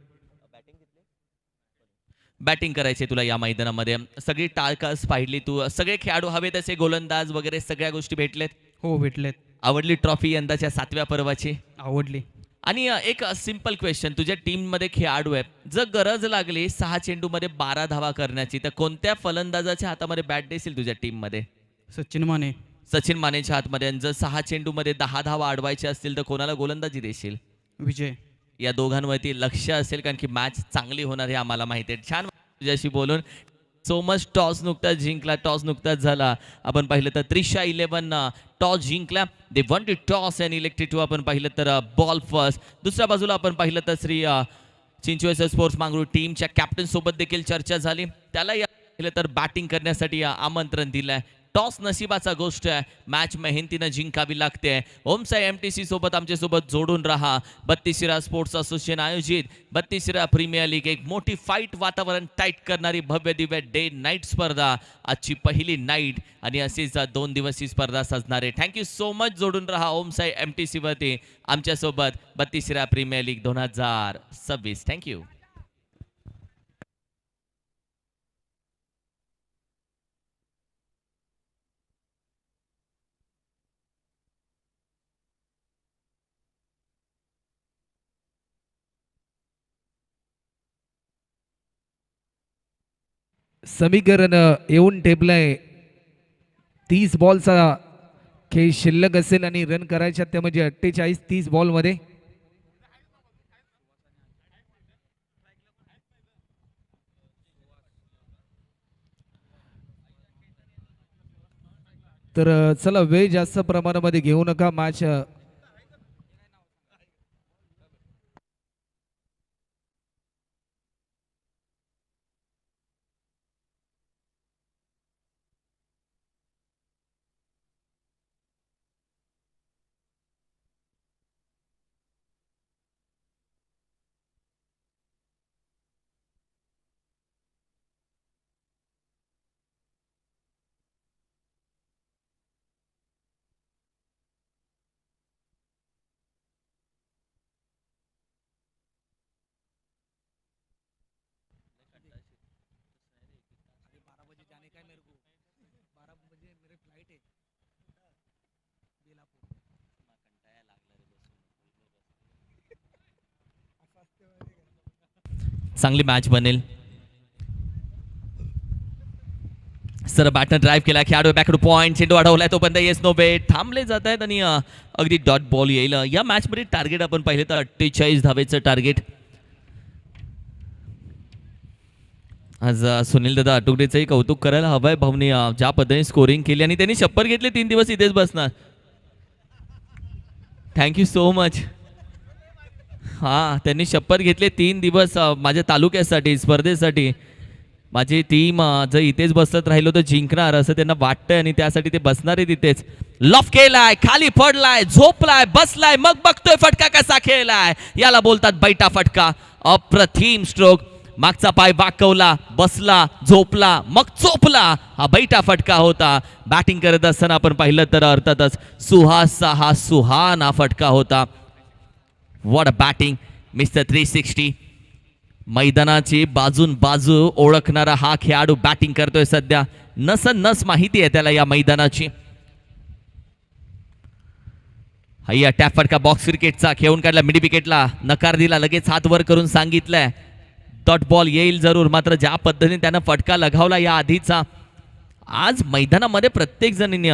बॅटिंग करायची तुला या मैदानामध्ये. सगळी टाळकास पाहिली तू, सगळे खेळाडू हवे तसे गोलंदाज वगैरे सगळ्या गोष्टी भेटलेत? हो, भेटलेत. आवडली ट्रॉफी यंदाच्या 7व्या पर्वाची? आवडली. आणि एक सिंपल क्वेश्चन, तुझ्या टीम मध्ये खेळाडू आहेत, जर गरज लागली 6 चेंडूमध्ये 12 धावा करण्याची, तर कोणत्या फलंदाजाच्या हातामध्ये बॅट देशील तुझ्या टीम मध्ये? सचिन माने. सचिन मानेच्या हातमध्ये. आणि जर 6 चेंडूमध्ये 10 धावा अडवायच्या असतील तर कोणाला गोलंदाजी देशील? विजय. या दोघांवरती लक्ष असेल, कारण की मॅच चांगली होणार हे आम्हाला माहिती आहे. छान तुझ्याशी बोलून. So much. टॉस नुकताच जिंकला, टॉस नुकताच झाला. आपण पाहिलं तर त्रिशा 11 टॉस जिंकला. They won the toss and elected to. आपण पाहिलं तर बॉल फर्स्ट. दुसऱ्या बाजूला आपण पाहिलं तर श्री चिंचेश्वर स्पोर्ट्स मांगरूळ टीमच्या कॅप्टन सोबत देखील चर्चा झाली. त्याला या पाहिलं तर बॅटिंग करण्यासाठी आमंत्रण दिलंय. टॉस नशिबाचा गोष्ट आहे, मॅच मेहनतीनं जिंकावी लागते. ओमसाई MTC सोबत आमच्या सोबत जोडून राहा. 32 स्पोर्ट्स असोसिएशन आयोजित 32 प्रीमियर लीग, एक मोठी फाईट वातावरण टाईट करणारी भव्य दिव्य डे नाईट स्पर्धा. आजची पहिली नाईट आणि अशीच 2 दिवसीय स्पर्धा सजणार आहे. Thank you so much. जोडून राहा ओमसाई MTC वरती आमच्यासोबत 32 प्रीमियर लीग 2026. थँक्यू. समीकरण येऊन ठेपलंय. 30 बॉलचा खेळ शिल्लक असेल आणि रन करायच्या त्या म्हणजे 48-30 बॉलमध्ये. तर चला, वेळ जास्त प्रमाणामध्ये घेऊ नका. मॅच चांगली मॅच बनेल. सर बॅटनं ड्राईव्ह केला, खेळाडू बॅक टू पॉईंट, चेंडू अडवलाय तोपर्यंत येस नो बेट थांबले जात आहेत आणि अगदी डॉट बॉल येईल. या मॅचमध्ये टार्गेट आपण पाहिलं तर 48 धावेचं टार्गेट. आज सुनील दादा आटुगडेचंही कौतुक करायला हवंय. भाऊनी ज्या पद्धतीने स्कोरिंग केली आणि त्यांनी शपथ घेतली 3 दिवस इथेच बसणार. Thank you so much. हां, त्यांनी शपथ घेतली 3 दिवस माझ्या तालुक्यासाठी, स्पर्धेसाठी. माझी टीम जर इथेच बसत राहिलो तर जिंकणार असं त्यांना वाटतंय आणि त्यासाठी ते बसणार आहे तिथेच. लॉफ केलाय, खाली पडलाय, झोपलाय, बसलाय, मग बघतोय फटका कसा खेळलाय. याला बोलतात बैठा फटका. अप्रतिम स्ट्रोक. मागचा पाय वाकवला, बसला, झोपला, मग चोपला. हा बैठा फटका होता. बॅटिंग करत असताना आपण पाहिलं तर अर्थातच सुहासचा हा सुहाना फटका होता. What a batting mister 360. मैदानाची बाजून बाजू ओळखणारा हा खेळाडू बॅटिंग करतोय सध्या. नस माहिती आहे त्याला या मैदानाची. हैया टॅप फटका बॉक्स क्रिकेटचा खेळून काढला, मिडी विकेटला नकार दिला, लगेच हात वर करून सांगितलंय डॉट बॉल येईल जरूर. मात्र ज्या पद्धतीने त्यानं फटका लगावला या आधीचा, आज मैदानामध्ये प्रत्येक जणांनी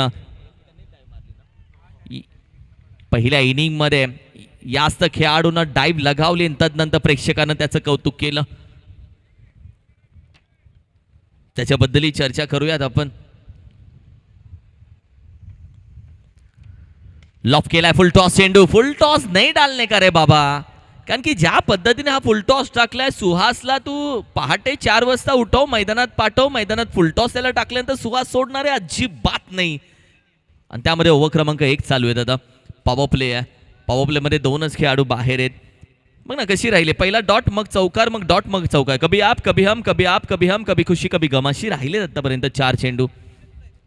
पहिल्या इनिंग मध्ये जास्त खेळाडूंना डाईव्ह लगावली आणि तदनंतर प्रेक्षकांना त्याचं कौतुक केलं. त्याच्याबद्दलही चर्चा करूयात आपण. लॉफ केलाय, फुल टॉस चेंडू. फुल टॉस नाही डालने का रे बाबा. कारण की ज्या पद्धतीने हा फुल टॉस टाकलाय सुहासला, तू पहाटे 4 वाजता उठव, मैदानात पाठव, मैदानात फुल टॉस त्याला टाकल्यानंतर सुहास सोडणारे अजिबात नाही. आणि त्यामध्ये ओव्हर क्रमांक 1 चालू आहे आता. पॉवर प्ले आहे. पॉवर प्ले मध्ये 2च खेळाडू बाहेर आहेत. मग ना कशी राहिले, पहिला डॉट मग चौकार, मग डॉट मग चौकार. कभी आप कभी हम, कभी आप कभी हम, कभी खुशी कभी गम अशी राहिले आतापर्यंत 4 चेंडू.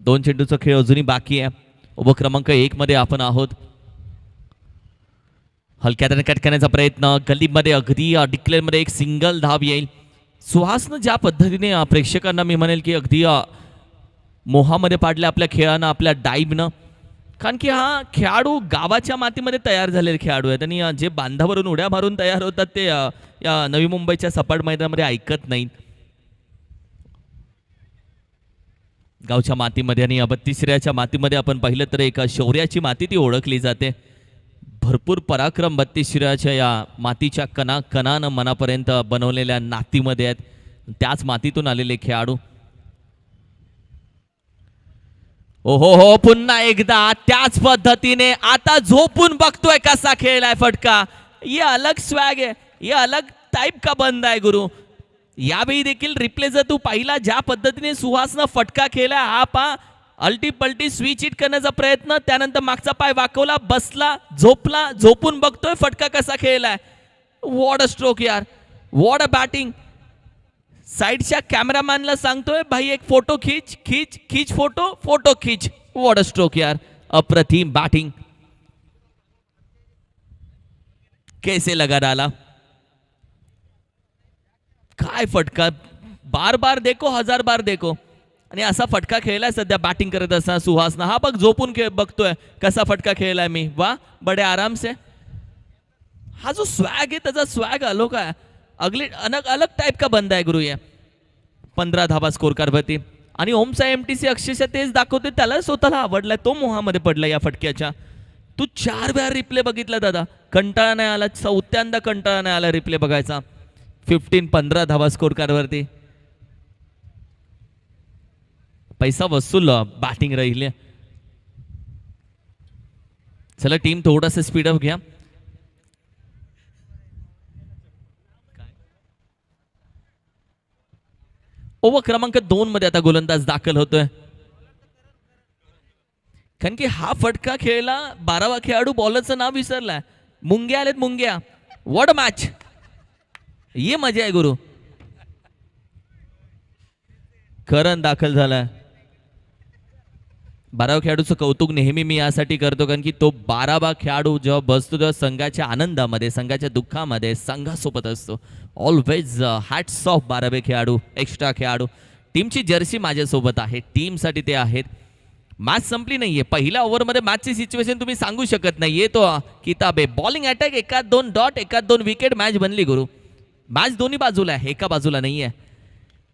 2 चेंडूचा खेळ अजूनही बाकी आहे. ओव्हर क्रमांक 1 मध्ये आपण आहोत. हलक्याने कट करण्याचा प्रयत्न, गल्लीमध्ये अगदी डिक्लेअरमध्ये एक सिंगल धाव येईल. सुहासनं ज्या पद्धतीने प्रेक्षकांना मी म्हणेल की अगदी मोहामध्ये पाडल्या आपल्या खेळानं, आपल्या डाईबनं. कारण की हा खेळाडू गावाच्या मातीमध्ये तयार झालेले खेळाडू आहेत आणि जे बांधावरून उड्या मारून तयार होतात ते या नवी मुंबईच्या सपाट मैदानामध्ये ऐकत नाहीत. गावच्या मातीमध्ये आणि 32 मातीमध्ये आपण पाहिलं तर एका शौर्याची माती ती ओळखली जाते. भरपूर पराक्रम 32 या मातीच्या कणानं मनापर्यंत बनवलेल्या नातीमध्ये आहेत. त्याच मातीतून आलेले खेळाडू. ओहो हो, पुन्हा एकदा त्याच पद्धतीने आता झोपून बघतोय कसा खेळलाय फटका. ये अलग स्वॅग आहे, ये अलग टाइप का बंद आहे गुरु. यावेळी देखील रिप्ले जर तू पाहिला ज्या पद्धतीने सुहासनं फटका खेळलाय, हा पा अल्टी पलटी स्विच इट करण्याचा प्रयत्न, त्यानंतर मागचा पाय वाकवला, बसला, झोपला, झोपून बघतोय फटका कसा खेळलाय. व्हॉट अ स्ट्रोक यार, व्हॉट अ बॅटिंग. साइडच्या कॅमेरामॅनला सांगतोय भाई एक फोटो खींच खींच खींच, फोटो खींच. व्हॉट अ स्ट्रोक यार, अप्रतिम बॅटिंग. कैसे लगा डाला, काय फटका. बार बार देखो, 1000 बार देखो. आणि असा फटका खेळलाय सध्या बॅटिंग करत असताना सुहासना. हा बघ झोपून बघतोय कसा फटका खेळलाय मी. वा, बडे आराम से. हा जो स्वॅग आहे त्याचा स्वॅग अलोका है, अलग टाइप का बंदा आहे गुरु. ये 15 धावा स्कोर करवती आणि ओमचा एमटीसी अक्षरशः तेच दाखवते, त्याला स्वतःला आवडलाय, तो मोहामध्ये पडला या फटक्याच्या. तू 4 वेळा रिप्ले बघितला दादा, कंटाळा नाही आला, 4थ्यांदा कंटाळा नाही आला रिप्ले बघायचा. 15 धावा स्कोर करवती. पैसा वसूल बॅटिंग राहिली. चला टीम थोडासा स्पीडअप घ्या. ओव्हर क्रमांक 2 मध्ये आता गोलंदाज दाखल होतोय. कारण की हा फटका खेळला 12वा खेळाडू, बॉलरचं नाव विसरलाय. मुंग्या आलेत, मुंग्या. व्हॉट अ मॅच, ये मजा आहे गुरु. करण दाखल झालाय. 12व्या खेळाडूचं कौतुक नेहमी मी यासाठी करतो कारण की तो 12वा खेळाडू जेव्हा बसतो तेव्हा संघाच्या आनंदामध्ये, संघाच्या दुःखामध्ये संघासोबत असतो. ऑलवेज हॅट्स ऑफ 12वे खेळाडू, एक्स्ट्रा खेळाडू. टीमची जर्सी माझ्यासोबत आहे, टीमसाठी ते आहेत. मॅच संपली नाहीये. पहिल्या ओव्हरमध्ये मॅचची सिच्युएशन तुम्ही सांगू शकत नाही. येतो किताब आहे, bowling attack, 1-2 dot, 1-2 wicket, match बनली गुरु. मॅच दोन्ही बाजूला आहे, एका बाजूला नाहीये.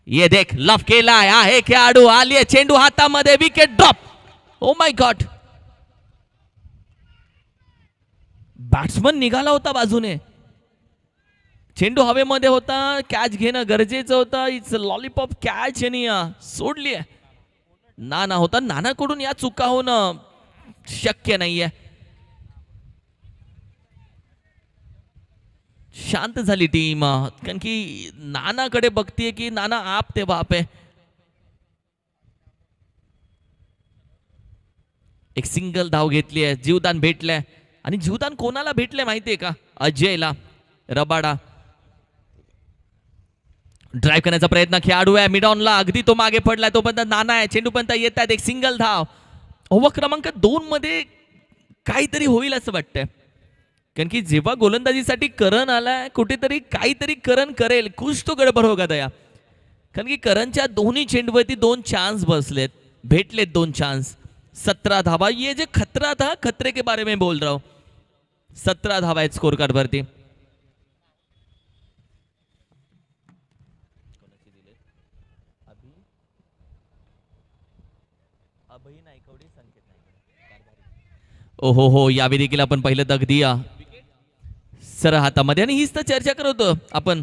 ये देख लफ केलाय, आहे खेळाडू, आलीये चेंडू हातामध्ये, wicket drop. Oh my God, batsman निघाला होता बाजूने, चेंडू हवेमध्ये होता, कॅच घेणं गरजेचं होतं. इट्स लॉलीपॉप कॅच आणि सोडली आहे. नाना होता, नानाकडून या चुका होणं शक्य नाहीये. शांत झाली टीम, कारण की नानाकडे बघतीये की नाना आप ते बाप आहे. एक सिंगल धाव घेतली आहे, जीवदान भेटलंय. आणि जीवदान कोणाला भेटले माहितीये का? अजयला. रबाडा ड्राईव्ह करण्याचा प्रयत्न, खेळाडू आहे मिडॉनला, अगदी तो मागे पडलाय, तो पण नाना आहे, चेंडू पण येत आहेत, एक सिंगल धाव. ओव्हर क्रमांक 2 मध्ये काहीतरी होईल असं वाटतंय, कारण की जेव्हा गोलंदाजीसाठी करण आलाय, कुठेतरी काहीतरी करण करेल, कुछ तो गडबड होगा दया. कारण की करणच्या दोन्ही चेंडूवरती 2 चान्स बसलेत, भेटलेत 2 चान्स. 17 धावा, ये जे खतरा था, खतरे के बारे में बोल रहा हूं. 17 धावा आहेत स्कोर कार्ड वरती. ओहो हो, यावेळी देखील आपण पहिलं तक दिया सर हातामध्ये. आणि हीच तर चर्चा करत होतो आपण,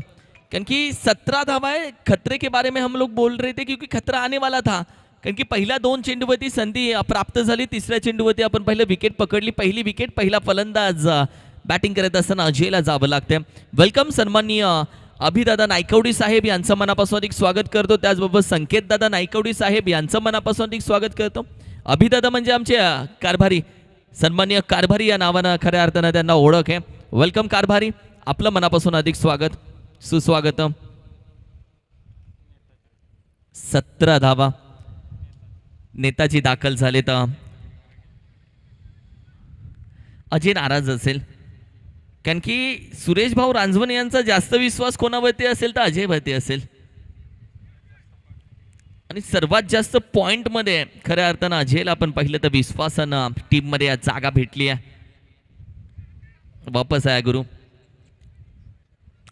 कारण की 17 धावा है, खतरे के बारे में हम लोग बोल रहे थे, क्योंकि खतरा आने वाला था. कारण की पहिल्या 2 चेंडूवरती संधी प्राप्त झाली, तिसऱ्या चेंडूवरती आपण पहिलं विकेट पकडली. पहिली विकेट, पहिला फलंदाज बॅटिंग करत असताना अजयला जावं लागते. वेलकम सन्माननीय अभिदादा नायकवडी साहेब यांचं मनापासून अधिक स्वागत करतो. त्याचबरोबर संकेत दादा नायकवडी साहेब यांचं मनापासून अधिक स्वागत करतो. अभिदादा म्हणजे आमचे कारभारी, सन्माननीय कारभारी या नावानं खऱ्या अर्थानं त्यांना ओळख आहे. वेलकम कारभारी, आपलं मनापासून अधिक स्वागत, सुस्वागत. 17 धावा, नेताजी दाखल झाले. तर अजय नाराज असेल, कारण की सुरेश भाऊ रांजवणे यांचा जास्त विश्वास कोणावरती असेल तर अजयवरती असेल. आणि सर्वात जास्त पॉइंट मध्ये खऱ्या अर्थानं अजयला आपण पाहिलं तर विश्वासानं टीम मध्ये जागा भेटली आहे. वापस आहे गुरु,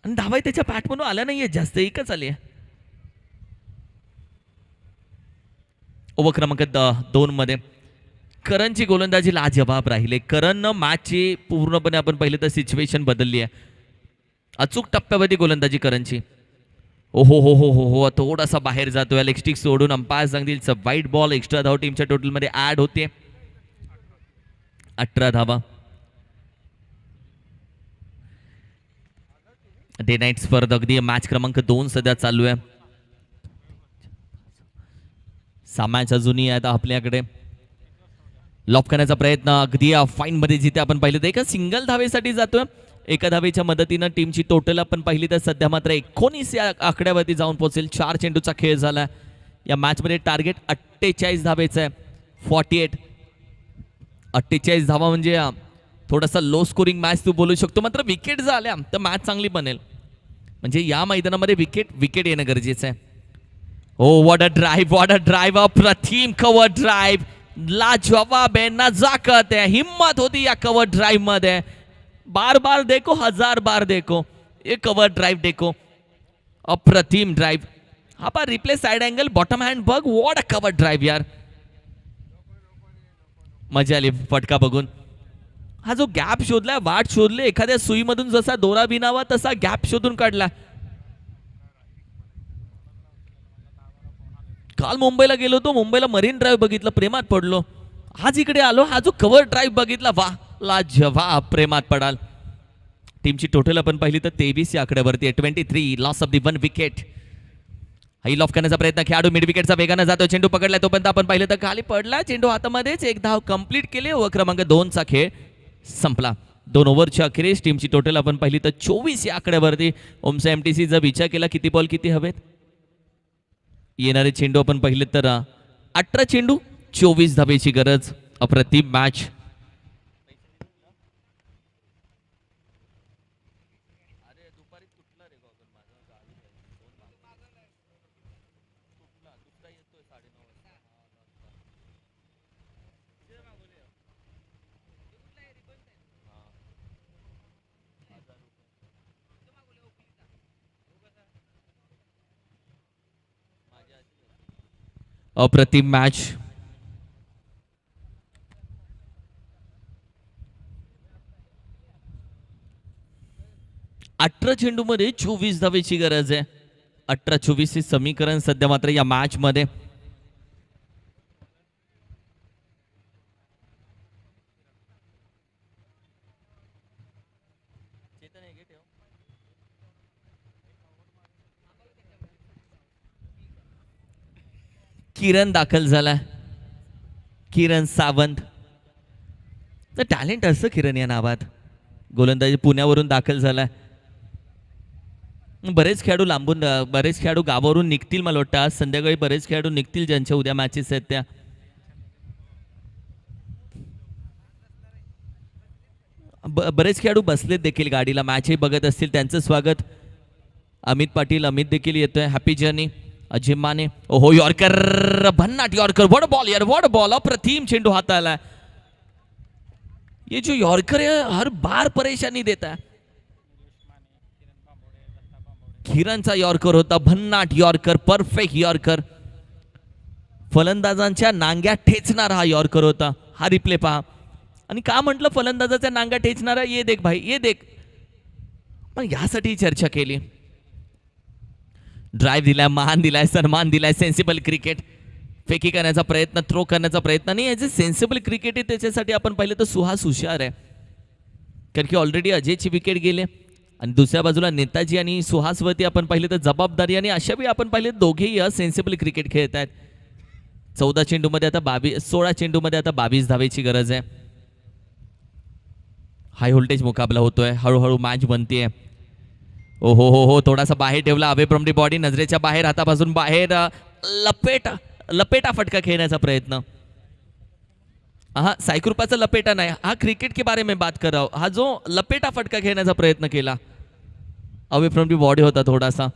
आणि धावा त्याच्या बॅट म्हणून आल्या नाहीये जास्त, एकच आली आहे. ओव्हर क्रमांक 2 मध्ये करणची गोलंदाजी लाजवाब राहिले. करणनं मॅचची पूर्णपणे आपण पाहिलं तर सिच्युएशन बदलली आहे. अचूक टप्प्यावरती गोलंदाजी करणची. ओहो हो हो हो हो, थोडासा बाहेर जातोय, लेग स्टिक सोडून अंपायर सांगतील वाईट बॉल. एक्स्ट्रा धाव टीमच्या टोटल मध्ये ऍड होते. 18 धावा. डे नाईट स्पर्धा अगदी मॅच क्रमांक 2 सध्या चालू आहे. 6 मॅच अजूनही आहेत आपल्याकडे. लॉक करण्याचा प्रयत्न अगदी फाईन मध्ये जिथे आपण पाहिलं तर एका सिंगल धावेसाठी जातोय. एका धावेच्या मदतीनं टीमची टोटल आपण पाहिली तर सध्या मात्र 19 या आकड्यावरती जाऊन पोहोचेल. 4 चेंडूचा खेळ झाला या मॅच मध्ये. टार्गेट 48 धावेचं आहे. 48 धावा म्हणजे थोडासा लो स्कोरिंग मॅच तू बोलू शकतो, मात्र विकेट झाल्या तर मॅच चांगली बनेल. म्हणजे या मैदानामध्ये विकेट येणं गरजेचं आहे. ओ व्हॉट अ ड्राइव, अप्रतिम कव्हर ड्राइव, लाजवाब है, नजाकत है, हिम्मत होती या कव्हर ड्राइव मध्ये. बार बार देखो, 1000 बार देखो, ये कव्हर ड्राइव देखो, अप्रतिम ड्राइव. हा पा replay side angle bottom hand बघ, व्हॉट अ कव्हर ड्राइव यार. मजा आली फटका बघून. हा जो गॅप शोधलाय, वाट शोधले, एखाद्या सुईमधून जसा दोरा बिनावा तसा गॅप शोधून काढला. काल मुंबईला गेलो होतो, मुंबईला मरीन ड्राईव्ह बघितलं, प्रेमात पडलो. आज इकडे आलो, हा जो कव्हर ड्राईव्ह बघितला, वा लाजवाब, प्रेमात पडाल. टीमची टोटल आपण पाहिली तर 23 या आकड्यावरती 23. Loss of the 1 wicket. High of करण्याचा प्रयत्न, खेळाडू मिड विकेटचा वेगाने जातो, चेंडू पकडलाय, तोपर्यंत आपण पाहिलं तर खाली पडला, चेंडू हातामध्येच. 1 धाव कंप्लीट केले. ओव्हर क्रमांक 2 चा खेळ संपला. 2 ओव्हरच्या अखेरीस टीमची टोटल आपण पाहिली तर 24 या आकड्यावरती. ओमचा एमटीसी जर विचार केला किती बॉल किती हवेत, येणारे चेंडू आपण पाहिले तर 18 चेंडू 24 धावेची गरज. अप्रतिम मॅच. अप्रतिम मॅच. अठरा चेंडूमध्ये 24 धावेची गरज आहे. 18-24 हे समीकरण सध्या मात्र या मॅच मध्ये. किरण दाखल झालाय. किरण सावंत. टॅलेंट असतं किरण या नावात. गोलंदाजी पुण्यावरून दाखल झालाय. बरेच खेळाडू लांबून, बरेच खेळाडू गावावरून निघतील मला वाटतं. आज संध्याकाळी बरेच खेळाडू निघतील ज्यांच्या उद्या मॅचेस आहेत त्या. बरेच खेळाडू बसलेत देखील गाडीला, मॅचही बघत असतील. त्यांचं स्वागत. अमित पाटील, अमित देखील येतोय. Happy journey. अजिम माने. ओहो, यॉर्कर, भन्नाट यॉर्कर. व्हाट बॉल यार, व्हाट बॉल. अप्रतिम चेंडू हाताला. ये जो यॉर्कर है हर बार परेशानी देता है. किरणचा यॉर्कर होता, भन्नाट यॉर्कर, परफेक्ट यॉर्कर. फलंदाजांच्या नांग्या ठेचणारा हा यॉर्कर होता. हा रिप्ले पहा. आणि का म्हटलं फलंदाजाच्या नांग्या ठेचणारा? ये देख भाई, ये देख. पण यासाठी चर्चा केली. ड्राईव्ह दिलाय, मान दिलाय, सन्मान दिलाय. Sensible cricket. फेकी करण्याचा प्रयत्न, थ्रो करण्याचा प्रयत्न नाही. याचे सेन्सिबल क्रिकेट आहे, त्याच्यासाठी आपण पाहिलं तर सुहास हुशार आहे. कारण की ऑलरेडी अजयची विकेट गेले आणि दुसऱ्या बाजूला नेताजी आणि सुहासवरती आपण पाहिले तर जबाबदारी, आणि अशा वेळी आपण पाहिले दोघेही सेन्सिबल क्रिकेट खेळत आहेत. 14 चेंडूमध्ये आता 16 चेंडूमध्ये आता 22 धावेची गरज आहे. हाय व्होल्टेज मुकाबला होतोय. हळूहळू मॅच बनतीये. ओ हो हो हो, थोडासा बाहेर ठेवला, अवे फ्रॉम दी बॉडी, नजरेच्या बाहेर, हातापासून बाहेर. लपेटा फटका खेळण्याचा प्रयत्न. हा सायकृपाचा लपेटा नाही, हा क्रिकेट के बारे में बात कर रहा हूं. हा जो लपेटा फटका खेळण्याचा प्रयत्न केला, अवे फ्रॉम दी बॉडी होता थोडासा.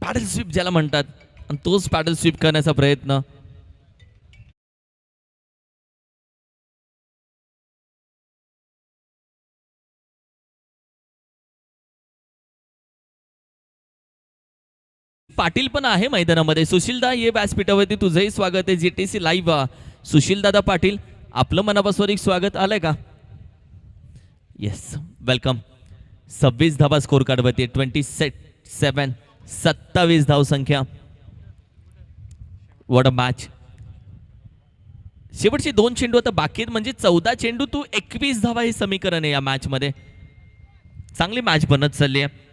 पॅडल स्वीप ज्याला म्हणतात, आणि तोच पॅडल स्वीप करण्याचा प्रयत्न. पाटील पण आहे मैदानामध्ये. सुशीलदा, ये व्यासपीठावरती तुझंही स्वागत आहे. GTC live. सुशील दादा पाटील, आपलं मनापासून एक स्वागत. आलंय का? Yes, welcome. 26 धावा स्कोर कार्डवरती. 27, 27 धाव संख्या. What a match. शेवटचे 2 चेंडू आता बाकी आहेत, म्हणजे 14 चेंडू तू 21 धावा हे समीकरण आहे या मॅच मध्ये. चांगली मॅच बनत चालली आहे.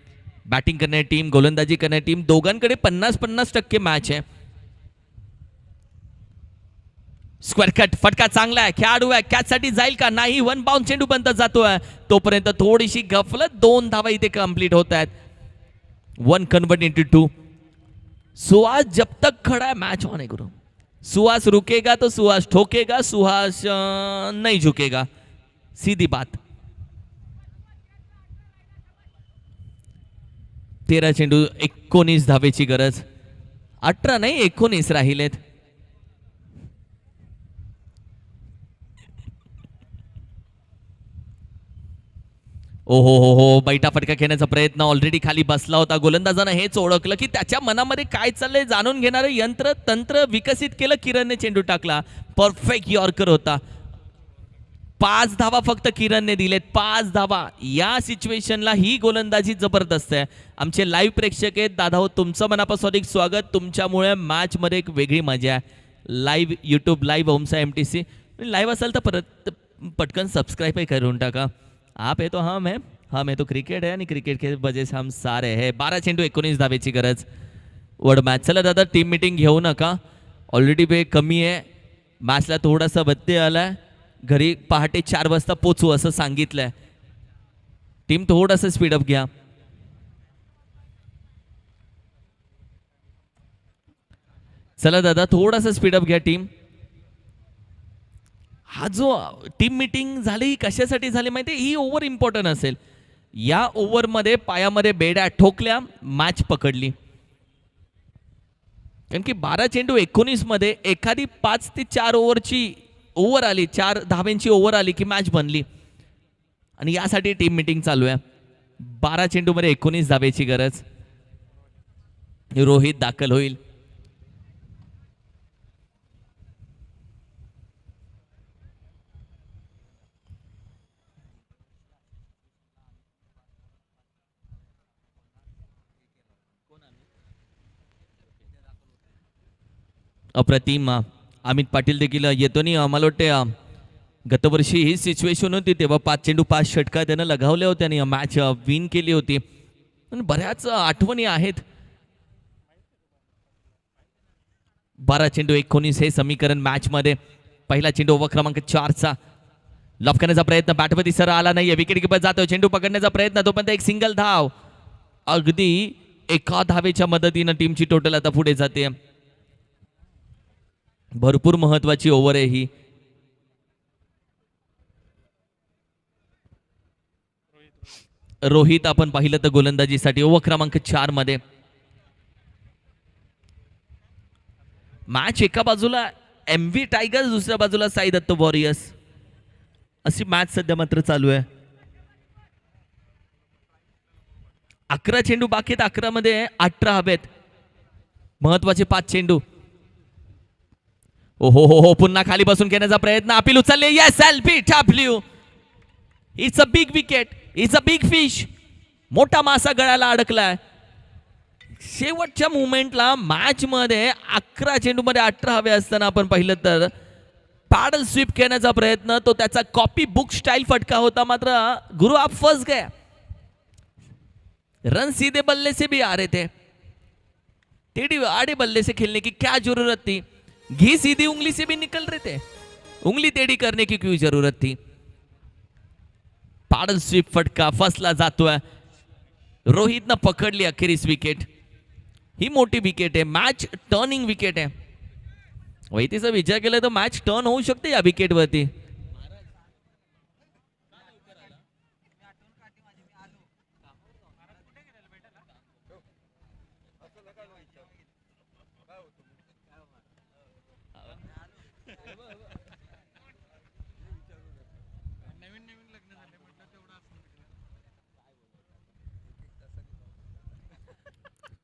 बॅटिंग करणारी टीम, गोलंदाजी करणारी टीम, दोघांकडे 50-50% मॅच आहे. स्क्वेअर कट फटका चांगला आहे. खेळाडू आहे, कॅच साठी जाईल का? नाही. 1 बाउंड चेंडू बंद जातोय. तोपर्यंत थोडीशी गफलत. 2 धावा इथे कंप्लीट होत आहेत. 1 कन्वर्ट इंटू 2. सुहास जब तक खड़ा है मैच होने गुरु. सुहास रुकेगा तो सुहास ठोकेगा, सुहास नहीं झुकेगा. सीधी बात. 13 चेंडू 19 धावेची गरज. 18 नाही 19 राहिलेत. ओ हो हो हो, बैठा फटका खेळण्याचा प्रयत्न. ऑलरेडी खाली बसला होता. गोलंदाजानं हेच ओळखलं की त्याच्या मनामध्ये काय चाललंय जाणून घेणारं यंत्र तंत्र विकसित केलं. किरणने चेंडू टाकला. परफेक्ट यॉर्कर होता. 5 धावा फक्त किरणने दिलेत. 5 धावा. या सिच्युएशनला ही गोलंदाजी जबरदस्त आहे. आमचे लाईव्ह प्रेक्षक आहेत दादा हो, तुमचं मनापासून एक स्वागत. तुमच्यामुळे मॅच मध्ये एक वेगळी मजा आहे. लाईव्ह यूट्यूब लाईव्ह ओमसा MTC लाईव्ह असेल तर परत पटकन सबस्क्राईबही करून टाका. आप है तो हम है, हम है तो क्रिकेट है, आणि क्रिकेट के वजह से हम सारे है. 12 चेंडू 19 धावेची गरज. Word match. चला दादा, टीम मीटिंग घेऊ नका. ऑलरेडी वेळ कमी आहे. मॅचला थोडासा व्यत्यय आलाय. घरी पहाटे 4 वाजता पोचू असं सांगितलंय. टीम थोडंसं स्पीडअप घ्या. चला दादा, थोडासा स्पीडअप घ्या टीम. हा जो टीम मीटिंग झाली ही कशासाठी झाली माहिती? ही ओव्हर इम्पॉर्टंट असेल. या ओव्हरमध्ये पायामध्ये बेड्या ठोकल्या, मॅच पकडली. कारण की 12 चेंडू 19 मध्ये एखादी 5 ते 4 ओव्हरची ओव्हर आली, 4 धाब्यांची ओव्हर आली की मॅच बनली. आणि यासाठी टीम मीटिंग चालू आहे. 12 चेंडू मध्ये 19 धावेची गरज. रोहित दाखल होईल. अप्रतिम. अमित पाटील देखील येतो आणि मला वाटते गतवर्षी ही सिच्युएशन होती तेव्हा 5 चेंडू 5 षटका त्यानं लगावल्या होत्या आणि मॅच विन केली होती. आणि बऱ्याच आठवणी आहेत. 12 चेंडू 19 हे समीकरण मॅच मध्ये. पहिला चेंडू ओव्हर क्रमांक 4चा. लॉफ करण्याचा प्रयत्न बॅटवरती सर आला नाहीये. विकेट किपर जातोय. चेंडू पकडण्याचा प्रयत्न तोपर्यंत एक सिंगल धाव. अगदी एका धावेच्या मदतीनं टीमची टोटल आता पुढे जाते. भरपूर महत्वाची ओव्हर आहे ही. रोहित आपण पाहिलं तर गोलंदाजीसाठी ओव्हर क्रमांक 4 मध्ये. मॅच एका बाजूला MV टायगर्स, दुसऱ्या बाजूला साई दत्त वॉरियर्स अशी मॅच सध्या मात्र चालू आहे. 11 चेंडू बाकी आहेत. 11 मध्ये 18 हवेत. महत्वाचे 5 चेंडू. ओहो हो हो, पुन्हा खाली बसून घेण्याचा प्रयत्न. अपील उचलले. Yes, LB W. It's a big wicket. It's a big fish. मोठा मासा गळ्याला अडकलाय. शेवटच्या मुवमेंटला मॅच मध्ये 11 चेंडू मध्ये 18 हवे असताना आपण पाहिलं तर पॅडल स्वीप करण्याचा प्रयत्न. तो त्याचा कॉपी बुक स्टाइल फटका होता. मात्र गुरु आप फंस गए. रन सीधे बल्ले से भी आ रहे थे. टेढ़ी आड़े बल्ले से खेलने की क्या जरूरत थी. घी सीधी उंगली से भी निकल रहे थे. उंगली टेढ़ी करने की क्यों जरूरत थी. पॅडल स्वीप फटका फसला जातोय. रोहितनं पकडली अखेरीस विकेट. ही मोठी विकेट आहे. मॅच टर्निंग विकेट आहे. वैतीचा विचार केला तर मॅच टर्न होऊ शकते या विकेटवरती.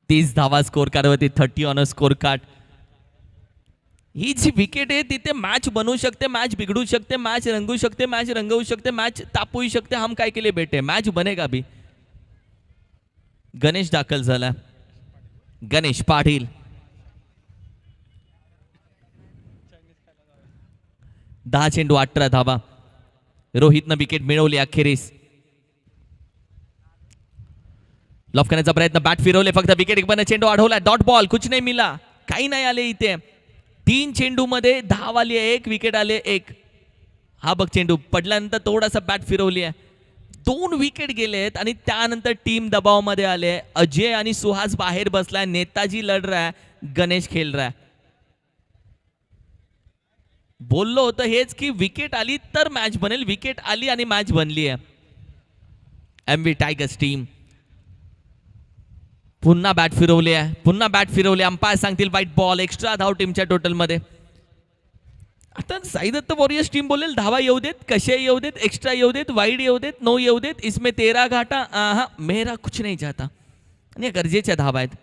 तीस धावा स्कोर कार्डवरती 30 ऑन अ स्कोर कार्ड. ही जी विकेट आहे तिथे मॅच बनवू शकते, मॅच बिघडू शकते, मॅच रंगू शकते, मॅच रंगवू शकते, मॅच तापवू शकते. हम काय केले बेटे. मॅच बनेगा भी. गणेश दाखल झाला. गणेश पाटील. 10 चेंडू 18 धावा. रोहितनं विकेट मिळवली अखेरीस. लॉफ करण्याचा प्रयत्न. बॅट फिरवले फक्त. विकेट बन चेंडू अडवला. Dot ball. कुछ नाही मिला. काही नाही आले इथे. 3 चेंडू मध्ये धाव आली आहे. 1 विकेट आले 1. हा बघ चेंडू पडल्यानंतर थोडासा बॅट फिरवली आहे. 2 विकेट गेलेत आणि त्यानंतर टीम दबावामध्ये आले. अजय आणि सुहास बाहेर बसलाय. नेताजी लढ रहा है. गणेश खेल रहा है. बोललो होतं हेच की विकेट आली तर मॅच बनेल. विकेट आली आणि मॅच बनली आहे. MV tigers team. पुन्हा बॅट फिरवली आहे. पुन्हा बॅट फिरवली. अंपायर सांगतील व्हाईट बॉल. एक्स्ट्रा धाव टीमच्या टोटल मध्ये. आता साई दत्त वॉरियर्स टीम बोलेल धावा येऊ देत, कसे येऊ देत, एक्स्ट्रा येऊ देत, वाईड येऊ देत, नो येऊ देत. इसमें तेरा घाटा मेरा कुछ नहीं जाता. आणि गरजेच्या धावा आहेत.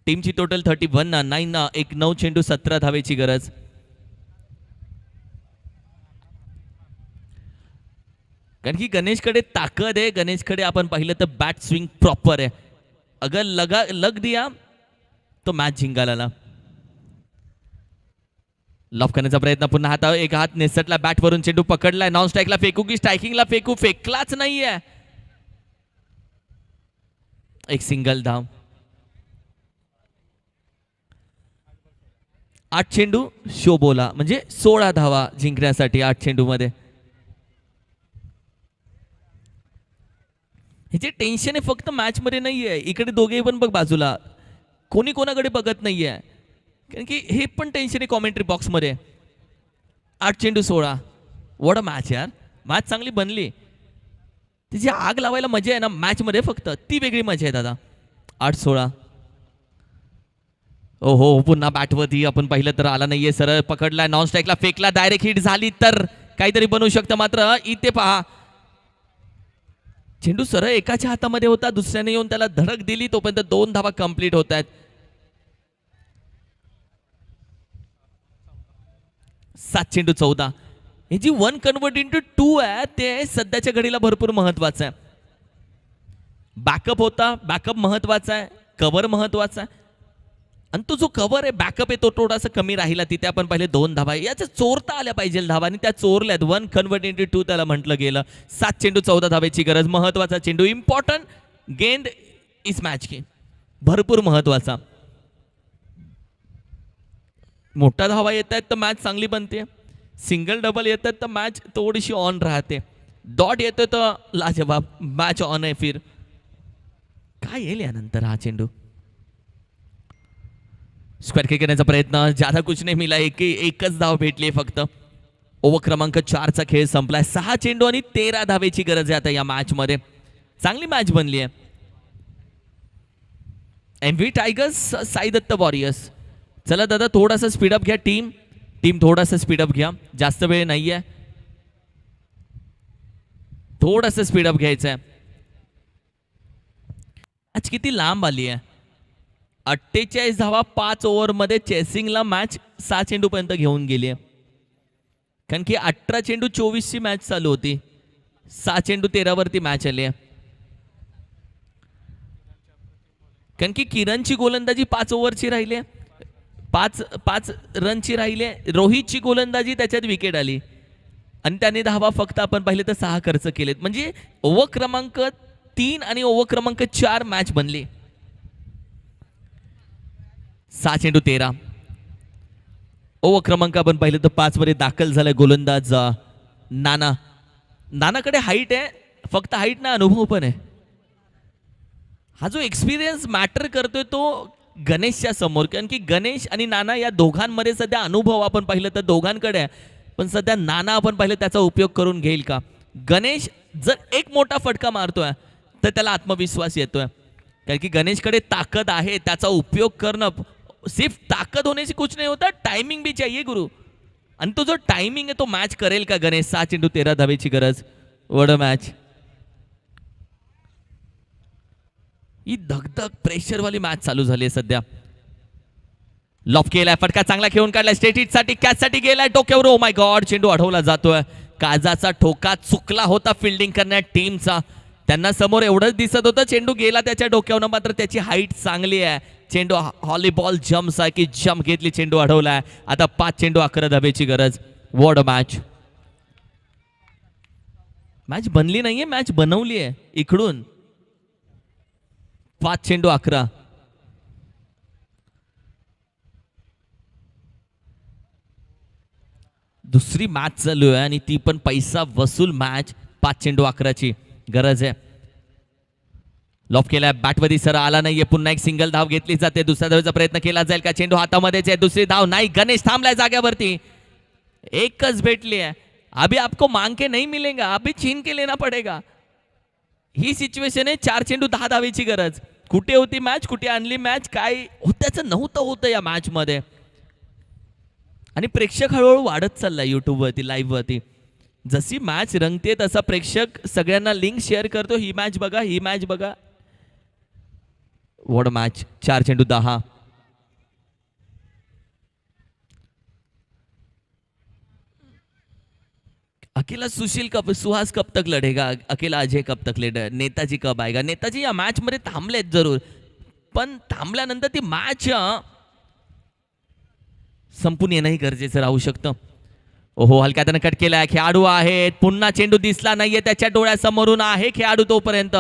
टीमची टोटल 31 9 एक 9 चेंडू 17 धावेची गरज. कारण की गणेशकडे ताकद आहे. गणेशकडे आपण पाहिलं तर बॅट स्विंग प्रॉपर आहे. अगर लग दिया तो मॅच जिंकायला. लॉफ करण्याचा प्रयत्न. पुन्हा हाता एक हात निसटला. बॅट वरून चेंडू पकडलाय. नॉन स्ट्राईकला फेकू की स्ट्रायकिंगला फेकू. फेकलाच नाहीये. एक सिंगल धाव. 8 चेंडू शोबोला म्हणजे 16 धावा जिंकण्यासाठी 8 चेंडू मध्ये. हे टेन्शन आहे फक्त मॅच मध्ये नाहीये. इकडे दोघेही पण बघ बाजूला. कोणी कोणाकडे बघत नाहीये. कारण की हे पण टेन्शन आहे कॉमेंट्री बॉक्स मध्ये. 8 चेंडू 16. वॉट अ मॅच यार. मॅच चांगली बनली. तिची आग लावायला मजा आहे ना मॅच मध्ये. फक्त ती वेगळी मजा आहे दादा. 8-16. ओहो पुन्हा बॅटवरती आपण पाहिलं तर आला नाहीये. सरळ पकडलाय. नॉन स्ट्राईकला फेकला. डायरेक्ट हिट झाली तर काहीतरी बनवू शकतं. मात्र इथे पहा चेंडू सरळ एकाच्या हातामध्ये होता. दुसऱ्याने येऊन त्याला धडक दिली. तोपर्यंत 2 धावा कंप्लीट होत आहेत. 7 चेंडू 14. ही जी 1 कन्वर्ट इंटू 2 आहे ते सध्याच्या घडीला भरपूर महत्वाचं आहे. बॅकअप होता. बॅकअप महत्वाचा आहे. कव्हर महत्वाचा आहे. आणि तो जो कव्हर आहे बॅकअप आहे तो थोडासा कमी राहिला. तिथे आपण पहिले 2 धावा याच्या चोरता आल्या पाहिजे धावा आणि त्या चोरल्यात. 1 कन्वर्ट इंटू 2 त्याला म्हटलं गेलं. 7 चेंडू 14 धावेची गरज. महत्वाचा चेंडू, इम्पॉर्टंट गेंद इस मॅच की भरपूर महत्वाचा. मोठा धावा येत आहेत तर मॅच चांगली बनते. सिंगल डबल येतात तर मॅच थोडीशी ऑन राहते. डॉट येतो तर लाजवाब, मॅच ऑन आहे. फिर काय येईल यानंतर हा चेंडू. स्क्वेअर किक करण्याचा प्रयत्न, ज्यादा कुछ नाही मिला. एकच धाव भेटली फक्त. ओव्हर क्रमांक 4चा खेळ संपलाय. 6 चेंडू आणि 13 धावेची गरज आहे आता या मॅच मध्ये. चांगली मॅच बनली आहे. MV tigers Sai Datta warriors. चला दादा थोडासा स्पीडअप घ्या. टीम थोडासा स्पीडअप घ्या. जास्त वेळ नाहीये, थोडासा स्पीडअप घ्यायचं आहे. मॅच किती लांब आली आहे. 48 धावा 5 ओव्हरमध्ये चेसिंगला मॅच 6 चेंडू पर्यंत घेऊन गेली आहे. कारण की 18 चेंडू 24ची मॅच चालू होती. 6 चेंडू 13 वरती मॅच आली आहे. कारण की किरणची गोलंदाजी 5 ओव्हरची राहिली आहे. 5 रनची राहिली आहे. रोहितची गोलंदाजी त्याच्यात विकेट आली आणि त्याने धावा फक्त आपण पाहिले तर 6 खर्च केलेत. म्हणजे ओव्हर क्रमांक 3 आणि ओव्हर क्रमांक 4 मॅच बनली. 6 चेंडू 13. ओव्हर क्रमांक आपण पाहिलं तर 5 मध्ये दाखल झालाय गोलंदाज नानाकडे हाईट आहे, फक्त हाईट ना अनुभव पण आहे. हा जो एक्सपिरियन्स मॅटर करतोय तो गणेशच्या समोर. कारण की गणेश आणि नाना या दोघांमध्ये सध्या अनुभव आपण पाहिलं तर दोघांकडे आहे. पण सध्या नाना आपण पाहिलं त्याचा उपयोग करून घेईल का. गणेश जर एक मोठा फटका मारतोय तर त्याला आत्मविश्वास येतोय. कारण की गणेशकडे ताकद आहे, त्याचा उपयोग करणं. सिर्फ ताकद होने से कुछ नहीं होता, टाइमिंग भी चाहिए गुरु. आणि तो जो टाइमिंग आहे तो मॅच करेल का गणेश. 6 चेंडू 13 धावेची गरज. वड मॅच. ही धगधग प्रेशरवाली मॅच चालू झाली आहे सध्या. लॉफ केलाय, फटका चांगला खेळून काढलाय. स्ट्रेट हिट साठी कॅच साठी गेलाय डोक्यावर. ओ माय गॉड, चेंडू अडवला जातोय. काजाचा ठोका चुकला होता फिल्डिंग करण्यात टीमचा. त्यांना समोर एवढंच दिसत होतं, चेंडू गेला त्याच्या डोक्यावर. मात्र त्याची हाईट चांगली आहे. चेंडू व्हॉलीबॉल जम्प आहे की जम्प घेतली, चेंडू अडवलाय. आता 5 चेंडू 11 धावेची गरज. Ward match. मॅच बनली नाहीये, मॅच बनवली आहे इकडून. 5 चेंडू 11. दुसरी मॅच चालू आहे आणि ती पण पैसा वसूल मॅच. 5 चेंडू 11ची गरज आहे. लॉफ केलाय, बॅटवरती सर आला नाहीये. पुन्हा एक सिंगल धाव घेतली जाते. दुसऱ्या धावेचा प्रयत्न केला जाईल का. चेंडू हातामध्येच आहे. दुसरी धाव नाही. गणेश थांबलाय जाग्यावरती. एकच भेटली आहे. अभी आपको मांग के नहीं मिलेगा, अभी छीन के लेना पडेगा. ही सिच्युएशन आहे. 4 चेंडू 10 धावेची गरज. कुठे होती मॅच, कुठे आणली मॅच, काय होत्याचं नव्हतं होतं या मॅच मध्ये. आणि प्रेक्षक हळूहळू वाढत चाललाय युट्यूब वरती, लाईव्ह वरती. जशी मॅच रंगते तसा प्रेक्षक सगळ्यांना लिंक शेअर करतो. ही मॅच बघा, ही मॅच बघा. वॉड मॅच. 4 चेंडू 10. अकेला सुशील कब, सुहास कब तक लढेगा, अकेला अजय कब तक लढेगा, नेताजी कब आएगा. नेताजी या मॅच मध्ये थांबलेत जरूर, पण थांबल्यानंतर ती मॅच संपून येणंही गरजेचं राहू शकतं. ओहो, हलक्या त्यानं कट केलाय. खेळाडू आहेत. पुन्हा चेंडू दिसला नाहीये त्याच्या डोळ्यासमोरून. आहे खेळाडू तोपर्यंत.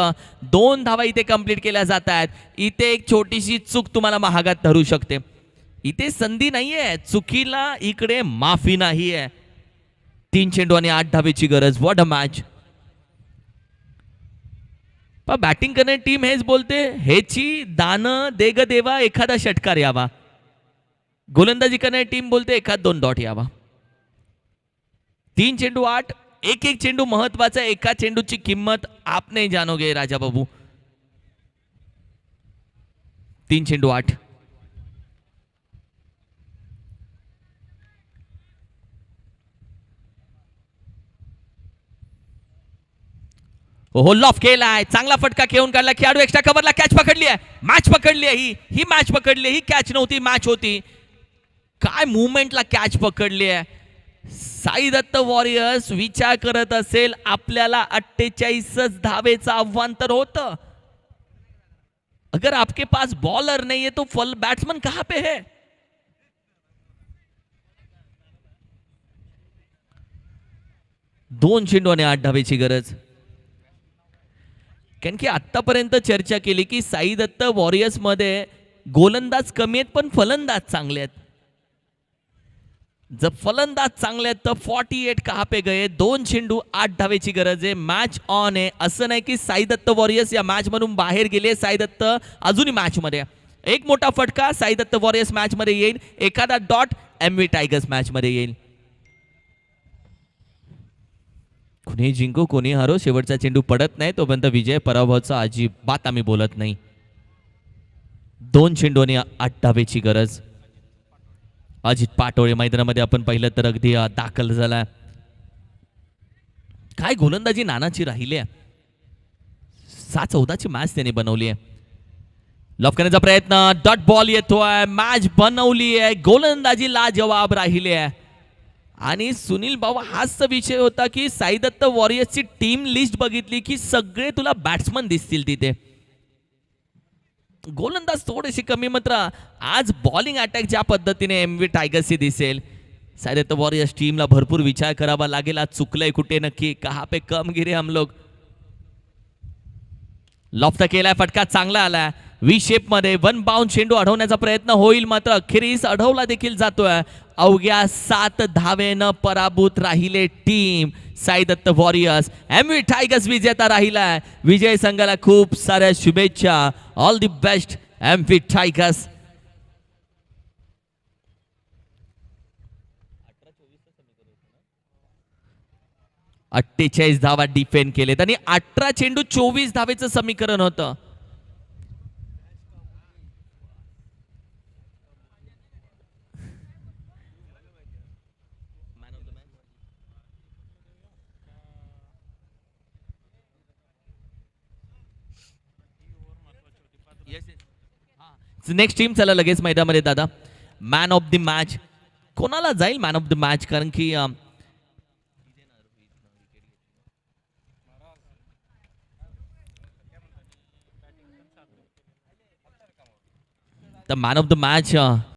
2 धावा इथे कंप्लीट केल्या जात आहेत. इथे एक छोटीशी चूक तुम्हाला महागात धरू शकते. इथे संधी नाहीये, चुकीला इकडे माफी नाहीये. 3 चेंडू आणि 8 धावेची गरज. What a match. बॅटिंग करणारी टीम हेच बोलते, हेची दानं देग देवा, एखादा षटकार यावा. गोलंदाजी करणारी टीम बोलते एखाद 2 डॉट यावा. 3 चेंडू 8. एक चेंडू महत्वाचा. एका चेंडूची किंमत आप नहीं जानोगे राजा बाबू. 3 चेंडू 8. हो, लॉफ केलाय. चांगला फटका खेळून काढला. खेळाडू एक्स्ट्रा कव्हरला. कॅच पकडली आहे. मॅच पकडली आहे. ही मॅच पकडली. ही कॅच नव्हती, मॅच होती. काय मुवमेंटला कॅच पकडली आहे. साई दत्त वॉरियर्स विचार करत असेल आपल्याला 48 धावेचं आव्हान तर होतं. अगर आपके पास बॉलर नहीं है तो फल बैट्समैन कहां पे है? दोन चेंडू आणि 8 धावेची गरज. कारण की आतापर्यंत चर्चा केली की साई दत्त वॉरियर्स मध्ये गोलंदाज कमी आहेत पण फलंदाज चांगले आहेत. जर फलंदाज चांगले आहेत तर 48 कहा पे गए. दोन चेंडू 8 धावेची गरज आहे. मॅच ऑन आहे. असं नाही की साई दत्त वॉरियर्स या मॅच मधून बाहेर गेले. साई दत्त अजूनही मॅच मध्ये. एक मोठा फटका साई दत्त वॉरियर्स मॅच मध्ये येईल. एखादा डॉट एमव्ही टायगर्स मॅच मध्ये येईल. कोणी जिंको कोणी हारो शेवटचा चेंडू पडत नाही तोपर्यंत विजय पराभवाचा अजिबात आम्ही बोलत नाही. दोन चेंडू आणि 8 धावेची गरज. अजित पाटोळे मैदानामध्ये आपण पाहिलं तर अगदी दाखल झाला. काय गोलंदाजी नानाची राहिली आहे. 6-14 मॅच त्याने बनवली आहे. लॉफ करण्याचा प्रयत्न. डॉट बॉल येतोय. मॅच बनवली आहे. गोलंदाजी लाजवाब राहिली आहे. आणि सुनील भाऊ हाच विषय होता की साई दत्त वॉरियर्सची टीम लिस्ट बघितली की सगळे तुला बॅट्समन दिसतील तिथे. गोलंदाज थोडेसे कमी. मात्र आज बॉलिंग अटॅक ज्या पद्धतीने एमव्ही टायगर्सची दिसेल साई दत्त वॉरियर्स टीमला भरपूर विचार करावा लागेल. आज चुकलंय कुठे नक्की. कहा पे कम गिरे हम लोग. लॉफ्ट केलाय. फटका चांगला आलाय. वी शेप मध्ये वन बाउंड चेंडू अडवण्याचा प्रयत्न होईल मात्र अखेरीस अडवला देखील जातोय. अवघ्या 7 धावेनं पराभूत राहिले team Sai Datta warriors. MV tigers विजेता राहिलाय. विजय संघाला खूप साऱ्या शुभेच्छा. All the best MV tigers. 48 धावा डिफेंड केलेत आणि 18 चेंडू 24 धावेचं समीकरण होतं. नेक्स्ट टीम चला लगेच मैदानामध्ये दादा. मॅन ऑफ द मॅच कोणाला जाईल मॅन ऑफ द मॅच? कारण की the man of the match